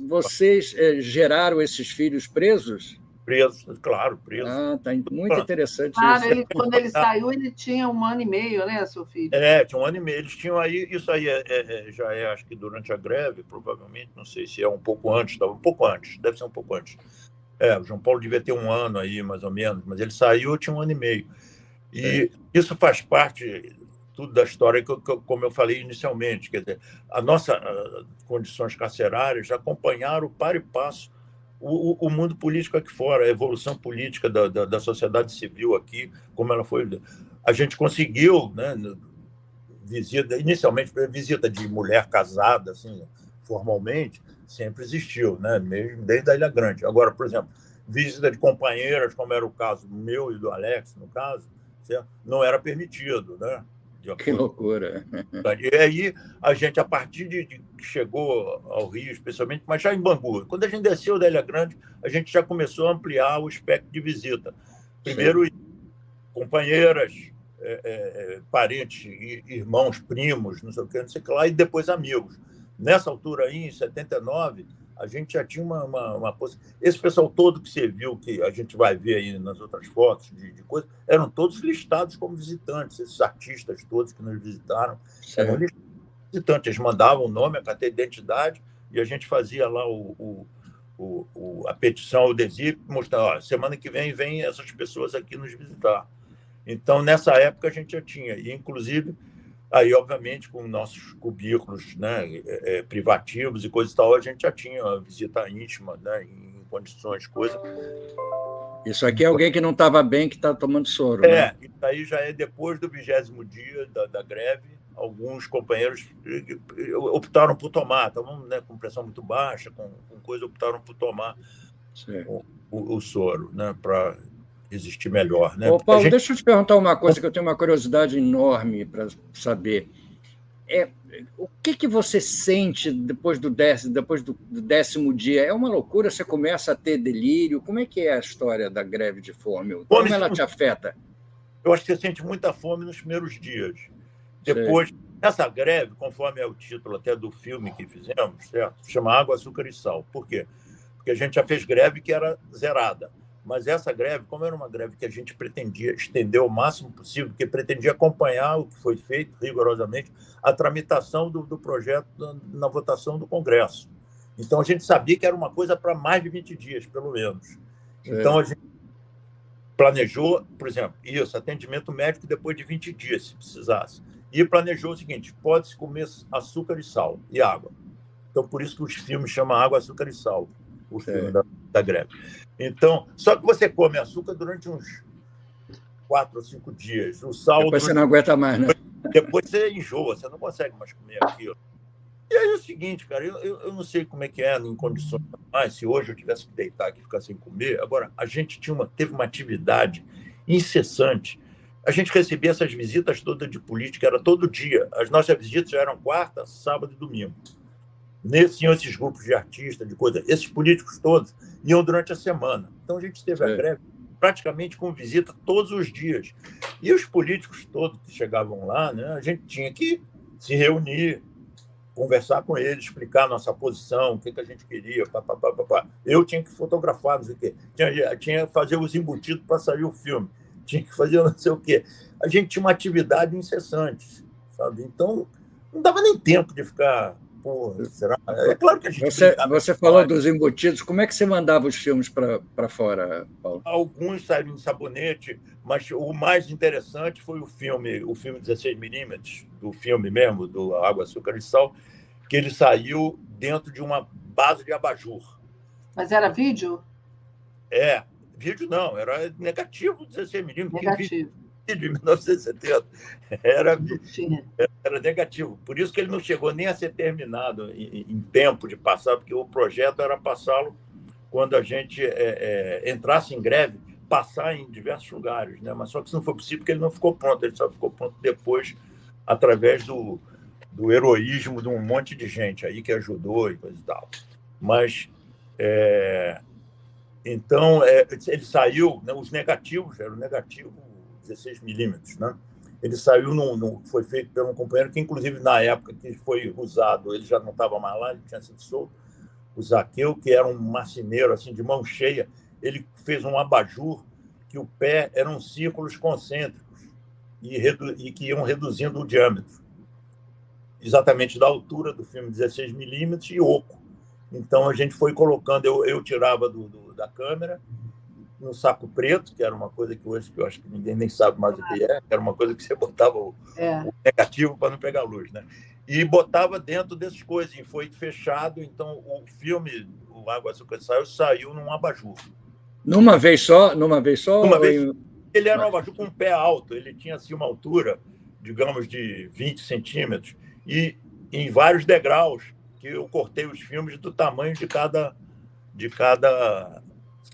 Vocês geraram esses filhos presos? Presos, claro, presos. Tá muito interessante isso. Quando ele saiu, ele tinha 1 ano e meio, né, seu filho? Tinha 1 ano e meio. Eles tinham aí, isso aí já acho que durante a greve, provavelmente, não sei se é um pouco antes, deve ser um pouco antes. O João Paulo devia ter 1 ano aí, mais ou menos, mas ele saiu, tinha 1 ano e meio. E isso faz parte tudo da história, como eu falei inicialmente, quer dizer, as nossas condições carcerárias já acompanharam para e passo o mundo político aqui fora, a evolução política da sociedade civil aqui, como ela foi. A gente conseguiu, né, inicialmente, visita de mulher casada, assim, formalmente, sempre existiu, né, mesmo desde a Ilha Grande. Agora, por exemplo, visita de companheiras, como era o caso meu e do Alex, no caso, certo? Não era permitido, né? Que loucura! E aí, a gente, a partir de que chegou ao Rio, especialmente, mas já em Bangu, quando a gente desceu da Ilha Grande, a gente já começou a ampliar o espectro de visita. Primeiro, companheiras, parentes, irmãos, primos, não sei o que lá, e depois amigos. Nessa altura aí, em 79, a gente já tinha uma possibilidade. Esse pessoal todo que você viu, que a gente vai ver aí nas outras fotos de coisas, eram todos listados como visitantes. Esses artistas todos que nos visitaram eram listados como visitantes. Eles mandavam o nome, a carteira de identidade, e a gente fazia lá a petição, o adesivo, mostrando, semana que vem essas pessoas aqui nos visitar. Então, nessa época, a gente já tinha. E, inclusive, aí, obviamente, com nossos cubículos, né, privativos e coisa e tal, a gente já tinha visita íntima, né, em condições, coisa. Isso aqui é alguém que não estava bem, que está tomando soro. Né? Isso aí já é depois do 20º dia da greve. Alguns companheiros optaram por tomar, estavam, né, com pressão muito baixa, com coisa, optaram por tomar o soro, né, para existir melhor. Né? Paulo, deixa eu te perguntar uma coisa que eu tenho uma curiosidade enorme para saber. O que você sente depois do 10º dia? É uma loucura? Você começa a ter delírio? Como é que é a história da greve de fome? Como ela te afeta? Eu acho que você sente muita fome nos primeiros dias. Depois, essa greve, conforme é o título até do filme que fizemos, certo? Chama Água, Açúcar e Sal. Por quê? Porque a gente já fez greve que era zerada. Mas essa greve, como era uma greve que a gente pretendia estender o máximo possível, porque pretendia acompanhar o que foi feito rigorosamente, a tramitação do projeto na votação do Congresso. Então, a gente sabia que era uma coisa para mais de 20 dias, pelo menos. Então, a gente planejou, por exemplo, atendimento médico depois de 20 dias, se precisasse. E planejou o seguinte, pode-se comer açúcar e sal e água. Então, por isso que os filmes chamam Água, Açúcar e Sal, o filme da greve. Então, só que você come açúcar durante uns 4 ou 5 dias. O sal... Depois você não aguenta mais, né? Depois você enjoa, você não consegue mais comer aquilo. E aí é o seguinte, cara, eu não sei como é que é em condições normais, se hoje eu tivesse que deitar aqui e ficar sem comer. Agora, a gente teve uma atividade incessante. A gente recebia essas visitas todas de política, era todo dia. As nossas visitas já eram quarta, sábado e domingo. Tinham esses grupos de artistas, de coisa. Esses políticos todos iam durante a semana. Então, a gente teve a greve praticamente com visita todos os dias. E os políticos todos que chegavam lá, né, a gente tinha que se reunir, conversar com eles, explicar a nossa posição, o que a gente queria. Eu tinha que fotografar, não sei o quê. Tinha que fazer os embutidos para sair o filme. Tinha que fazer não sei o quê. A gente tinha uma atividade incessante, sabe? Então, não dava nem tempo de ficar... Porra, será? É claro que a gente... Você falou dos embutidos. Como é que você mandava os filmes para fora, Paulo? Alguns saíram de sabonete, mas o mais interessante foi o filme 16mm, do filme mesmo, do Água, Açúcar e Sal, que ele saiu dentro de uma base de abajur. Mas era vídeo? Vídeo não, era negativo 16mm. Negativo. De 1970. Era negativo. Por isso que ele não chegou nem a ser terminado em tempo de passar, porque o projeto era passá-lo quando a gente entrasse em greve, passar em diversos lugares, né? Mas só que isso não foi possível, porque ele não ficou pronto. Ele só ficou pronto depois, através do heroísmo de um monte de gente aí que ajudou e coisa e tal. Mas... Então, ele saiu, né, os negativos, era o negativo 16mm, né? Ele saiu, foi feito por um companheiro que, inclusive, na época que foi usado, ele já não estava mais lá, ele tinha sido solto, o Zaqueu, que era um marceneiro assim, de mão cheia, ele fez um abajur que o pé eram círculos concêntricos e que iam reduzindo o diâmetro, exatamente da altura do filme 16mm e oco. Então, a gente foi colocando, eu tirava da câmera, no saco preto, que era uma coisa que hoje que eu acho que ninguém nem sabe mais o que era uma coisa que você botava o negativo para não pegar luz, né? E botava dentro dessas coisas, e foi fechado. Então, o filme, o Água, Açúcar e Sal, saiu num abajur. Numa vez só? Uma vez. Ele era um abajur com um pé alto, ele tinha assim, uma altura, digamos, de 20 centímetros, e em vários degraus, que eu cortei os filmes do tamanho de cada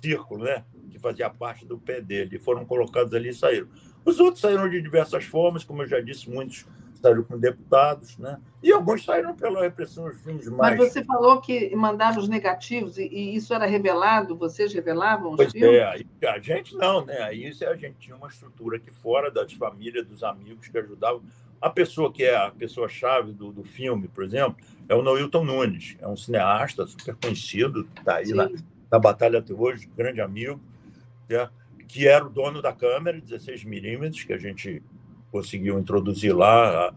círculo, né? Que fazia parte do pé dele. Foram colocados ali e saíram. Os outros saíram de diversas formas, como eu já disse, muitos saíram com deputados, né? E alguns saíram pela repressão dos filmes mais... Mas você falou que mandava os negativos, e isso era revelado? Vocês revelavam os filmes? A gente não, né? Aí a gente tinha uma estrutura aqui fora das famílias, dos amigos que ajudavam. A pessoa que é a pessoa-chave do filme, por exemplo, é o Noilton Nunes, é um cineasta super conhecido, está aí na batalha até hoje, grande amigo, né? Que era o dono da câmera 16mm, que a gente conseguiu introduzir lá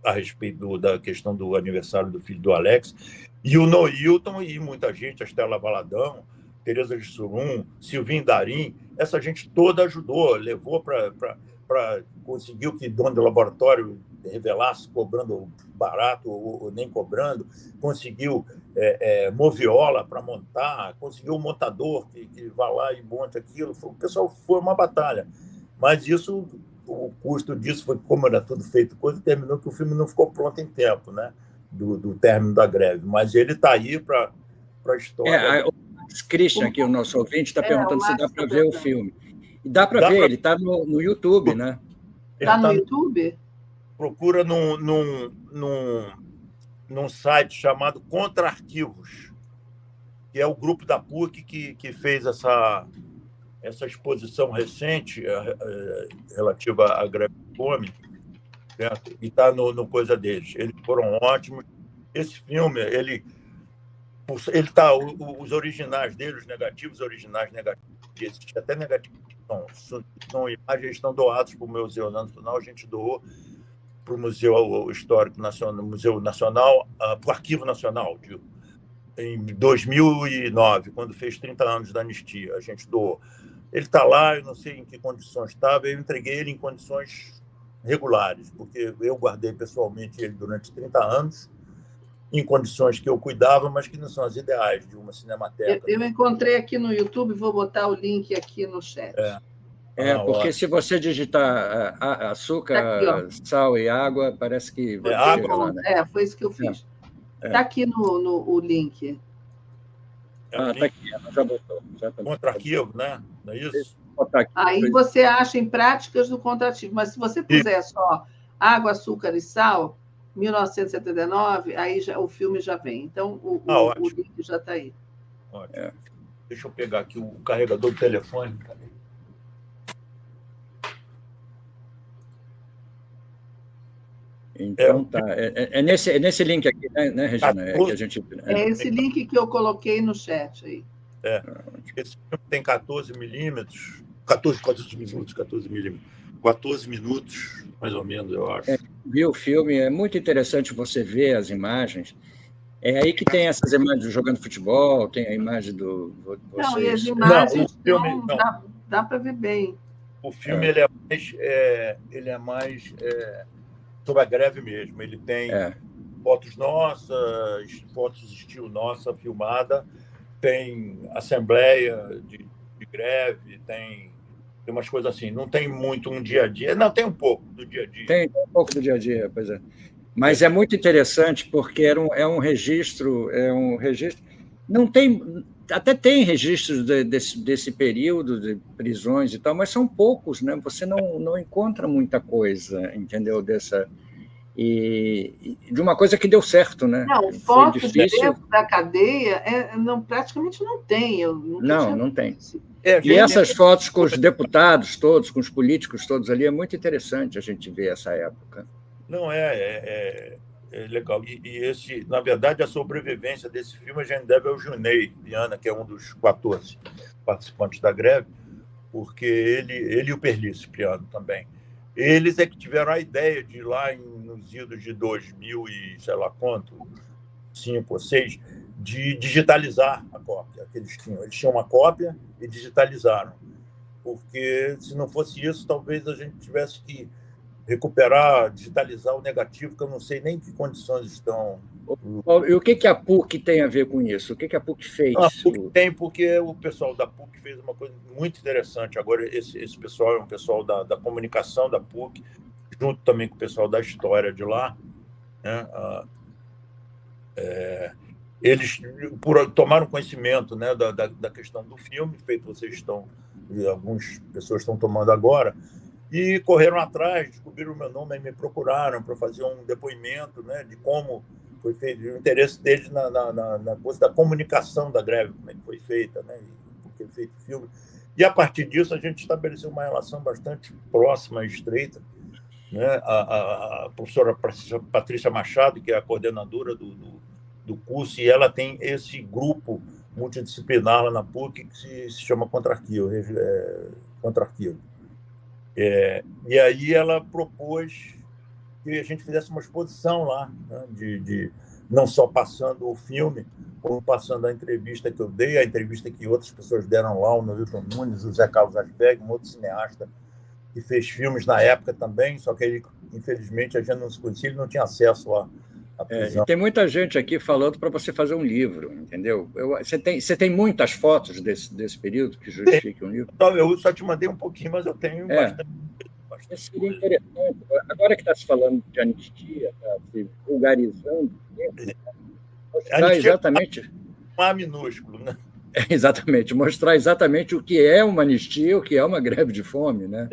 a respeito da questão do aniversário do filho do Alex. E o Noilton e muita gente, a Estela Valadão, Tereza de Surum, Silvinho Darim, essa gente toda ajudou, levou para conseguir que o dono do laboratório revelasse cobrando barato ou nem cobrando, conseguiu moviola para montar, conseguiu um montador que vá lá e monte aquilo. O pessoal foi uma batalha. Mas isso, o custo disso foi, como era tudo feito, terminou que o filme não ficou pronto em tempo, né? Do término da greve. Mas ele está aí para a história. O Christian, aqui, o nosso ouvinte, está perguntando se dá para ver o filme. E dá para ver, ele está no YouTube, né? Está no YouTube? Procura num site chamado Contra Arquivos, que é o grupo da PUC que fez essa exposição recente relativa à greve de fome, certo? E está no coisa deles. Eles foram ótimos. Esse filme, ele tá, os originais dele, os negativos originais negativos, existe até negativos, são imagens, estão doados para o Museu Nacional, a gente doou para o Museu Histórico Nacional, Museu Nacional, para o Arquivo Nacional, digo, em 2009, quando fez 30 anos da anistia, a gente doou. Ele está lá, eu não sei em que condições estava, eu entreguei ele em condições regulares, porque eu guardei pessoalmente ele durante 30 anos, em condições que eu cuidava, mas que não são as ideais de uma cinemateca. Eu encontrei aqui no YouTube, vou botar o link aqui no chat. Porque se você digitar açúcar, sal e água, parece que vai chegar lá, né? Foi isso que eu fiz. Está aqui o link. Está aqui, já botou. Contra arquivo, né? Não é isso? Aí você acha em práticas do contrativo, mas se você puser só água, açúcar e sal, 1979, aí o filme já vem. Então, o link já está aí. Ótimo. Deixa eu pegar aqui o carregador do telefone. Então, tá. É nesse link aqui, né, Regina? Que a gente... esse link que eu coloquei no chat aí. Esse filme tem 14 milímetros, 14 minutos, mais ou menos, eu acho. Vi o filme, é muito interessante você ver as imagens. É aí que tem essas imagens jogando futebol, tem a imagem do... Não, e as imagens dá para ver bem. O filme ele é mais sobre a greve mesmo. Ele tem fotos nossas, fotos estilo nossa filmada, tem assembleia de greve, tem umas coisas assim. Não tem muito um dia a dia. Não, tem um pouco do dia a dia. Tem um pouco do dia a dia, pois é. Mas é muito interessante porque é um registro, não tem, até tem registros desse período de prisões e tal, mas são poucos, né? Você não encontra muita coisa, entendeu? E de uma coisa que deu certo, né? Não, fotos dentro da cadeia praticamente não tem. Não tem. E essas fotos com os deputados todos, com os políticos todos ali, é muito interessante a gente ver essa época. Não, é legal. E na verdade, a sobrevivência desse filme a gente deve ao Junei Viana, que é um dos 14 participantes da greve, porque ele e o Perli Cipriano também. Eles é que tiveram a ideia de ir lá nos idos de 2000 e sei lá quanto, 5 ou 6, de digitalizar a cópia que eles tinham. Eles tinham uma cópia e digitalizaram. Porque, se não fosse isso, talvez a gente tivesse que recuperar, digitalizar o negativo, que eu não sei nem em que condições estão. E o que a PUC tem a ver com isso? O que a PUC fez? A PUC tem, porque o pessoal da PUC fez uma coisa muito interessante. Agora, esse pessoal é um pessoal da comunicação da PUC, junto também com o pessoal da história de lá, né? Eles tomaram conhecimento, né, da questão do filme, feito vocês estão, e algumas pessoas estão tomando agora, e correram atrás, descobriram o meu nome e me procuraram para fazer um depoimento, né, de como foi feito, o interesse deles na coisa da comunicação da greve, como é que foi feita, né, porque foi feito o filme. E, a partir disso, a gente estabeleceu uma relação bastante próxima e estreita, né? A professora Patrícia Machado, que é a coordenadora do curso, e ela tem esse grupo multidisciplinar lá na PUC que se chama Contra-Arquivo. E aí ela propôs que a gente fizesse uma exposição lá, né, de não só passando o filme, como passando a entrevista que eu dei, a entrevista que outras pessoas deram lá, o Nilton Nunes, o Zé Carlos Asberg, um outro cineasta que fez filmes na época também, só que ele, infelizmente, a gente não se conhecia, ele não tinha acesso à prisão. E tem muita gente aqui falando para você fazer um livro, entendeu? Você tem muitas fotos desse período que justifiquem um livro? Eu só te mandei um pouquinho, mas eu tenho bastante. Isso seria interessante. Agora que está se falando de anistia, está se vulgarizando, mostrar exatamente... A minúsculo, né? Exatamente, mostrar exatamente o que é uma anistia, o que é uma greve de fome, né?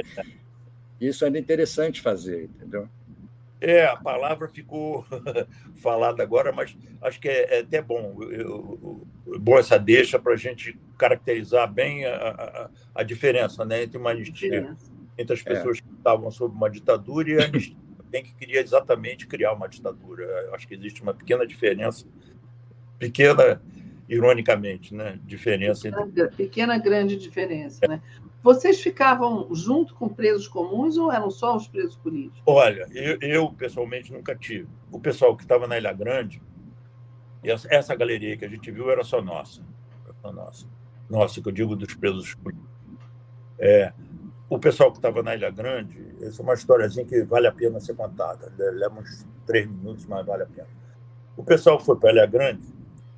Isso era interessante fazer, entendeu? A palavra ficou falada agora, mas acho que é até bom essa deixa para a gente caracterizar bem a diferença, né, entre uma anistia, entre as pessoas que estavam sob uma ditadura e a anistia que queria exatamente criar uma ditadura. Acho que existe uma pequena diferença, ironicamente, né, diferença entre... Pequena, grande diferença, né? Vocês ficavam junto com presos comuns ou eram só os presos políticos? Olha, eu pessoalmente nunca tive. O pessoal que estava na Ilha Grande, essa galeria que a gente viu era só nossa. Nossa, que eu digo dos presos políticos. O pessoal que estava na Ilha Grande, essa é uma historiazinha que vale a pena ser contada. Leva uns 3 minutos, mas vale a pena. O pessoal que foi para a Ilha Grande,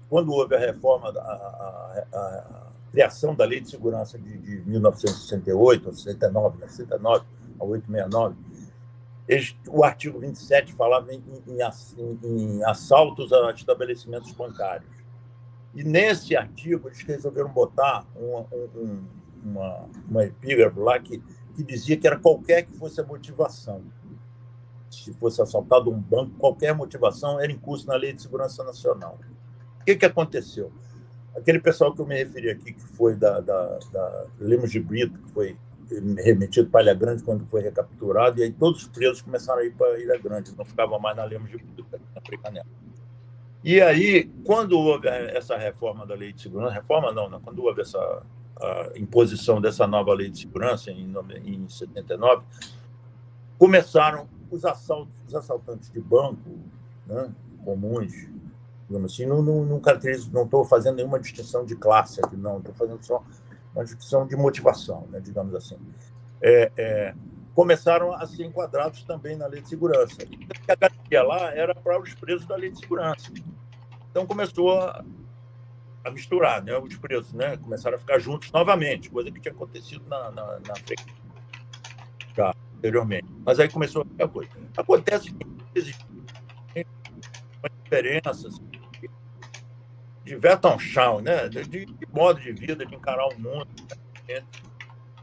quando houve a reforma, a criação da Lei de Segurança de 1968, 69, a 869, o artigo 27 falava em assaltos a estabelecimentos bancários. E nesse artigo eles resolveram botar uma epígrafe lá que dizia que era qualquer que fosse a motivação. Se fosse assaltado um banco, qualquer motivação era incurso na Lei de Segurança Nacional. O que aconteceu? Aquele pessoal que eu me referi aqui, que foi da Lemos de Brito, que foi remetido para Ilha Grande quando foi recapturado, e aí todos os presos começaram a ir para Ilha Grande, não ficavam mais na Lemos de Brito, na Fricanela. E aí, quando houve essa reforma da Lei de Segurança, reforma não, né? Quando houve a imposição dessa nova Lei de Segurança, em 79, começaram os assaltantes de banco, né, comuns, digamos assim, não estou fazendo nenhuma distinção de classe aqui, não, estou fazendo só uma distinção de motivação, né, digamos assim. Começaram a ser enquadrados também na Lei de Segurança. E a galeria lá era para os presos da Lei de Segurança. Então começou a misturar, né, os presos, né, começaram a ficar juntos novamente, coisa que tinha acontecido na já anteriormente. Mas aí começou a ficar coisa. Acontece que existe uma diferença assim, de Weltanschauung, né, de modo de vida, de encarar o mundo, né,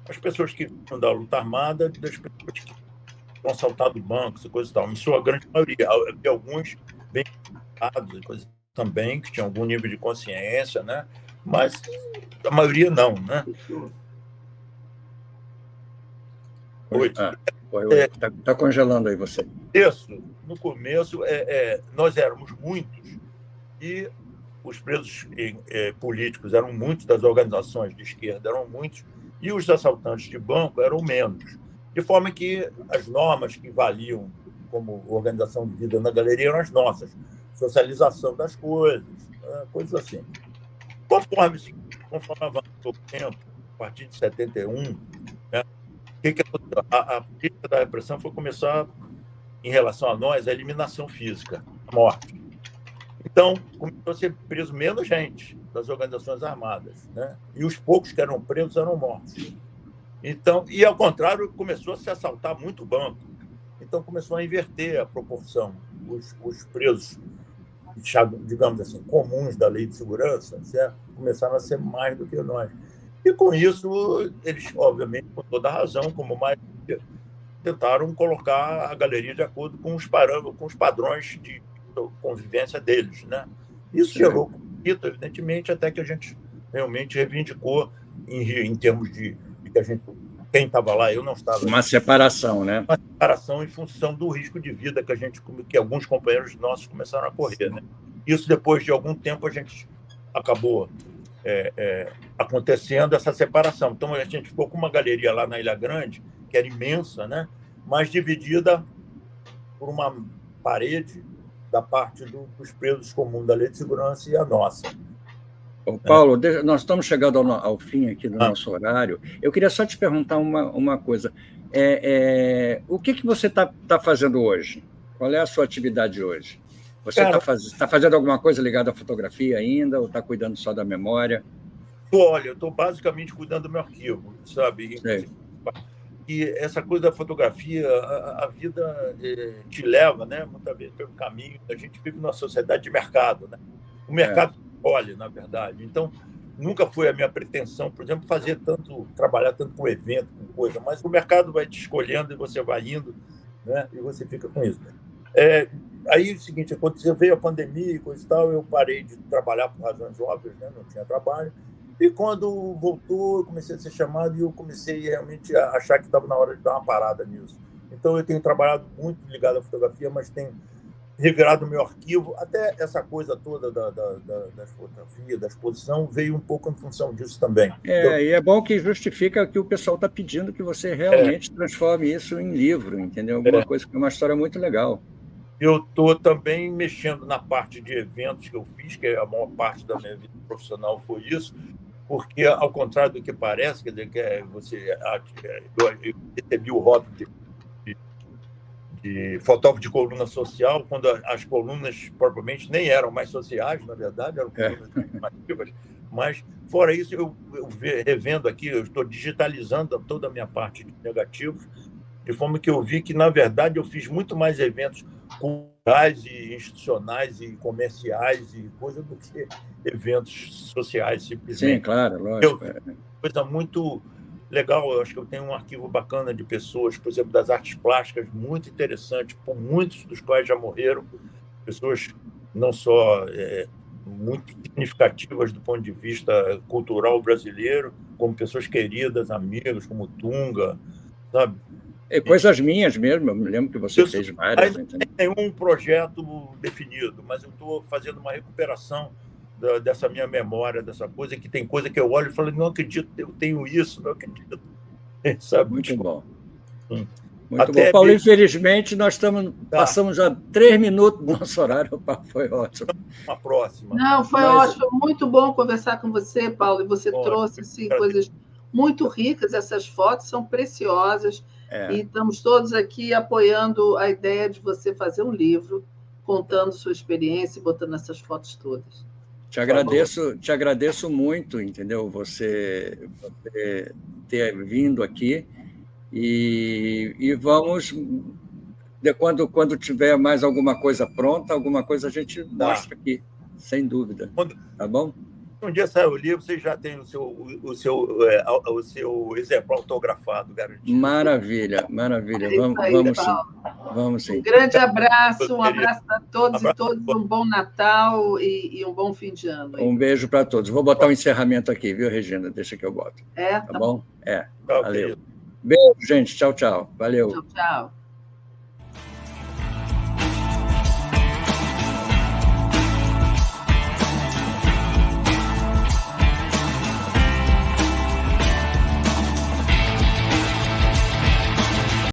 as pessoas que vão da luta armada, das pessoas que vão assaltar bancos e coisa e tal. Em sua grande maioria, havia alguns bem educados e coisas também, que tinham algum nível de consciência, né? Mas a maioria não, né? Está congelando aí você. No começo, nós éramos muitos e os presos políticos eram muitos, das organizações de esquerda eram muitos, e os assaltantes de banco eram menos. De forma que as normas que valiam como organização de vida na galeria eram as nossas. Socialização das coisas, coisas assim. Conforme avançou o tempo, a partir de 71, né, a política da repressão foi começar, em relação a nós, a eliminação física, a morte. Então, começou a ser preso menos gente das organizações armadas, né? E os poucos que eram presos eram mortos. Então, e, ao contrário, começou a se assaltar muito banco. Então, começou a inverter a proporção. Os presos, digamos assim, comuns da Lei de Segurança, certo? Começaram a ser mais do que nós. E, com isso, eles, obviamente, com toda a razão, como maioria, tentaram colocar a galeria de acordo com os parâmetros, com os padrões de convivência deles, né? Isso gerou conflito, evidentemente, até que a gente realmente reivindicou em termos de que a gente, quem estava lá, eu não estava. Uma separação, né? Uma separação em função do risco de vida que alguns companheiros nossos começaram a correr, né? Isso, depois de algum tempo, a gente acabou acontecendo essa separação. Então, a gente ficou com uma galeria lá na Ilha Grande, que era imensa, né? Mas dividida por uma parede da parte dos presos comuns da Lei de Segurança e a nossa. Paulo, nós estamos chegando ao fim aqui do nosso horário. Eu queria só te perguntar uma coisa. O que você está fazendo hoje? Qual é a sua atividade hoje? Você está fazendo alguma coisa ligada à fotografia ainda ou está cuidando só da memória? Olha, eu estou basicamente cuidando do meu arquivo, sabe? E essa coisa da fotografia, a vida te leva, né, muitas vezes pelo caminho. A gente vive numa sociedade de mercado, né? O mercado olha, na verdade. Então, nunca foi a minha pretensão, por exemplo, trabalhar tanto com evento, com coisa, mas o mercado vai te escolhendo e você vai indo, né? E você fica com isso. Aí é o seguinte, aconteceu, veio a pandemia e coisa e tal, eu parei de trabalhar por razões óbvias, né? Não tinha trabalho. E quando voltou, eu comecei a ser chamado e eu comecei realmente a achar que estava na hora de dar uma parada nisso. Então, eu tenho trabalhado muito ligado à fotografia, mas tenho revirado o meu arquivo. Até essa coisa toda das fotografias, da exposição, veio um pouco em função disso também. E é bom que justifica que o pessoal está pedindo que você realmente transforme isso em livro, entendeu? Alguma coisa que é uma história muito legal. Eu estou também mexendo na parte de eventos que eu fiz, que a maior parte da minha vida profissional foi isso, porque, ao contrário do que parece, quer dizer, que eu recebi o rótulo de fotógrafo de coluna social, quando as colunas propriamente nem eram mais sociais, na verdade, eram colunas informativas. Mas, fora isso, eu revendo aqui, eu estou digitalizando toda a minha parte de negativos, de forma que eu vi que, na verdade, eu fiz muito mais eventos culturais e institucionais e comerciais e coisa do que eventos sociais, simplesmente. Sim, claro, lógico. Coisa muito legal, eu acho que eu tenho um arquivo bacana de pessoas, por exemplo, das artes plásticas, muito interessante, por muitos dos quais já morreram, pessoas não só muito significativas do ponto de vista cultural brasileiro, como pessoas queridas, amigos, como Tunga, sabe? Coisas minhas mesmo, eu me lembro que você fez várias. Ainda tem um projeto definido, mas eu estou fazendo uma recuperação dessa minha memória, dessa coisa, que tem coisa que eu olho e falo, não acredito, eu tenho isso, não acredito. Sabe? Muito bom. Muito bom. Paulo, infelizmente, nós passamos já 3 minutos do nosso horário, o papo foi ótimo. Uma próxima. Não, foi ótimo, muito bom conversar com você, Paulo, e você trouxe assim, coisas muito ricas, essas fotos são preciosas, e estamos todos aqui apoiando a ideia de você fazer um livro, contando sua experiência e botando essas fotos todas. Te agradeço muito, entendeu? Você ter vindo aqui, e vamos, quando tiver mais alguma coisa pronta, alguma coisa a gente mostra aqui, sem dúvida. Tá bom? Um dia sai o livro, você já tem o seu exemplar autografado, garantido. Maravilha. Vamos sim. Um grande abraço, um abraço a todos e todas, um bom Natal e um bom fim de ano. Um beijo para todos. Vou botar o encerramento aqui, viu, Regina? Deixa que eu boto. Tá bom? Tchau, valeu. querido. Beijo, gente. Tchau, tchau. Valeu. Tchau, tchau.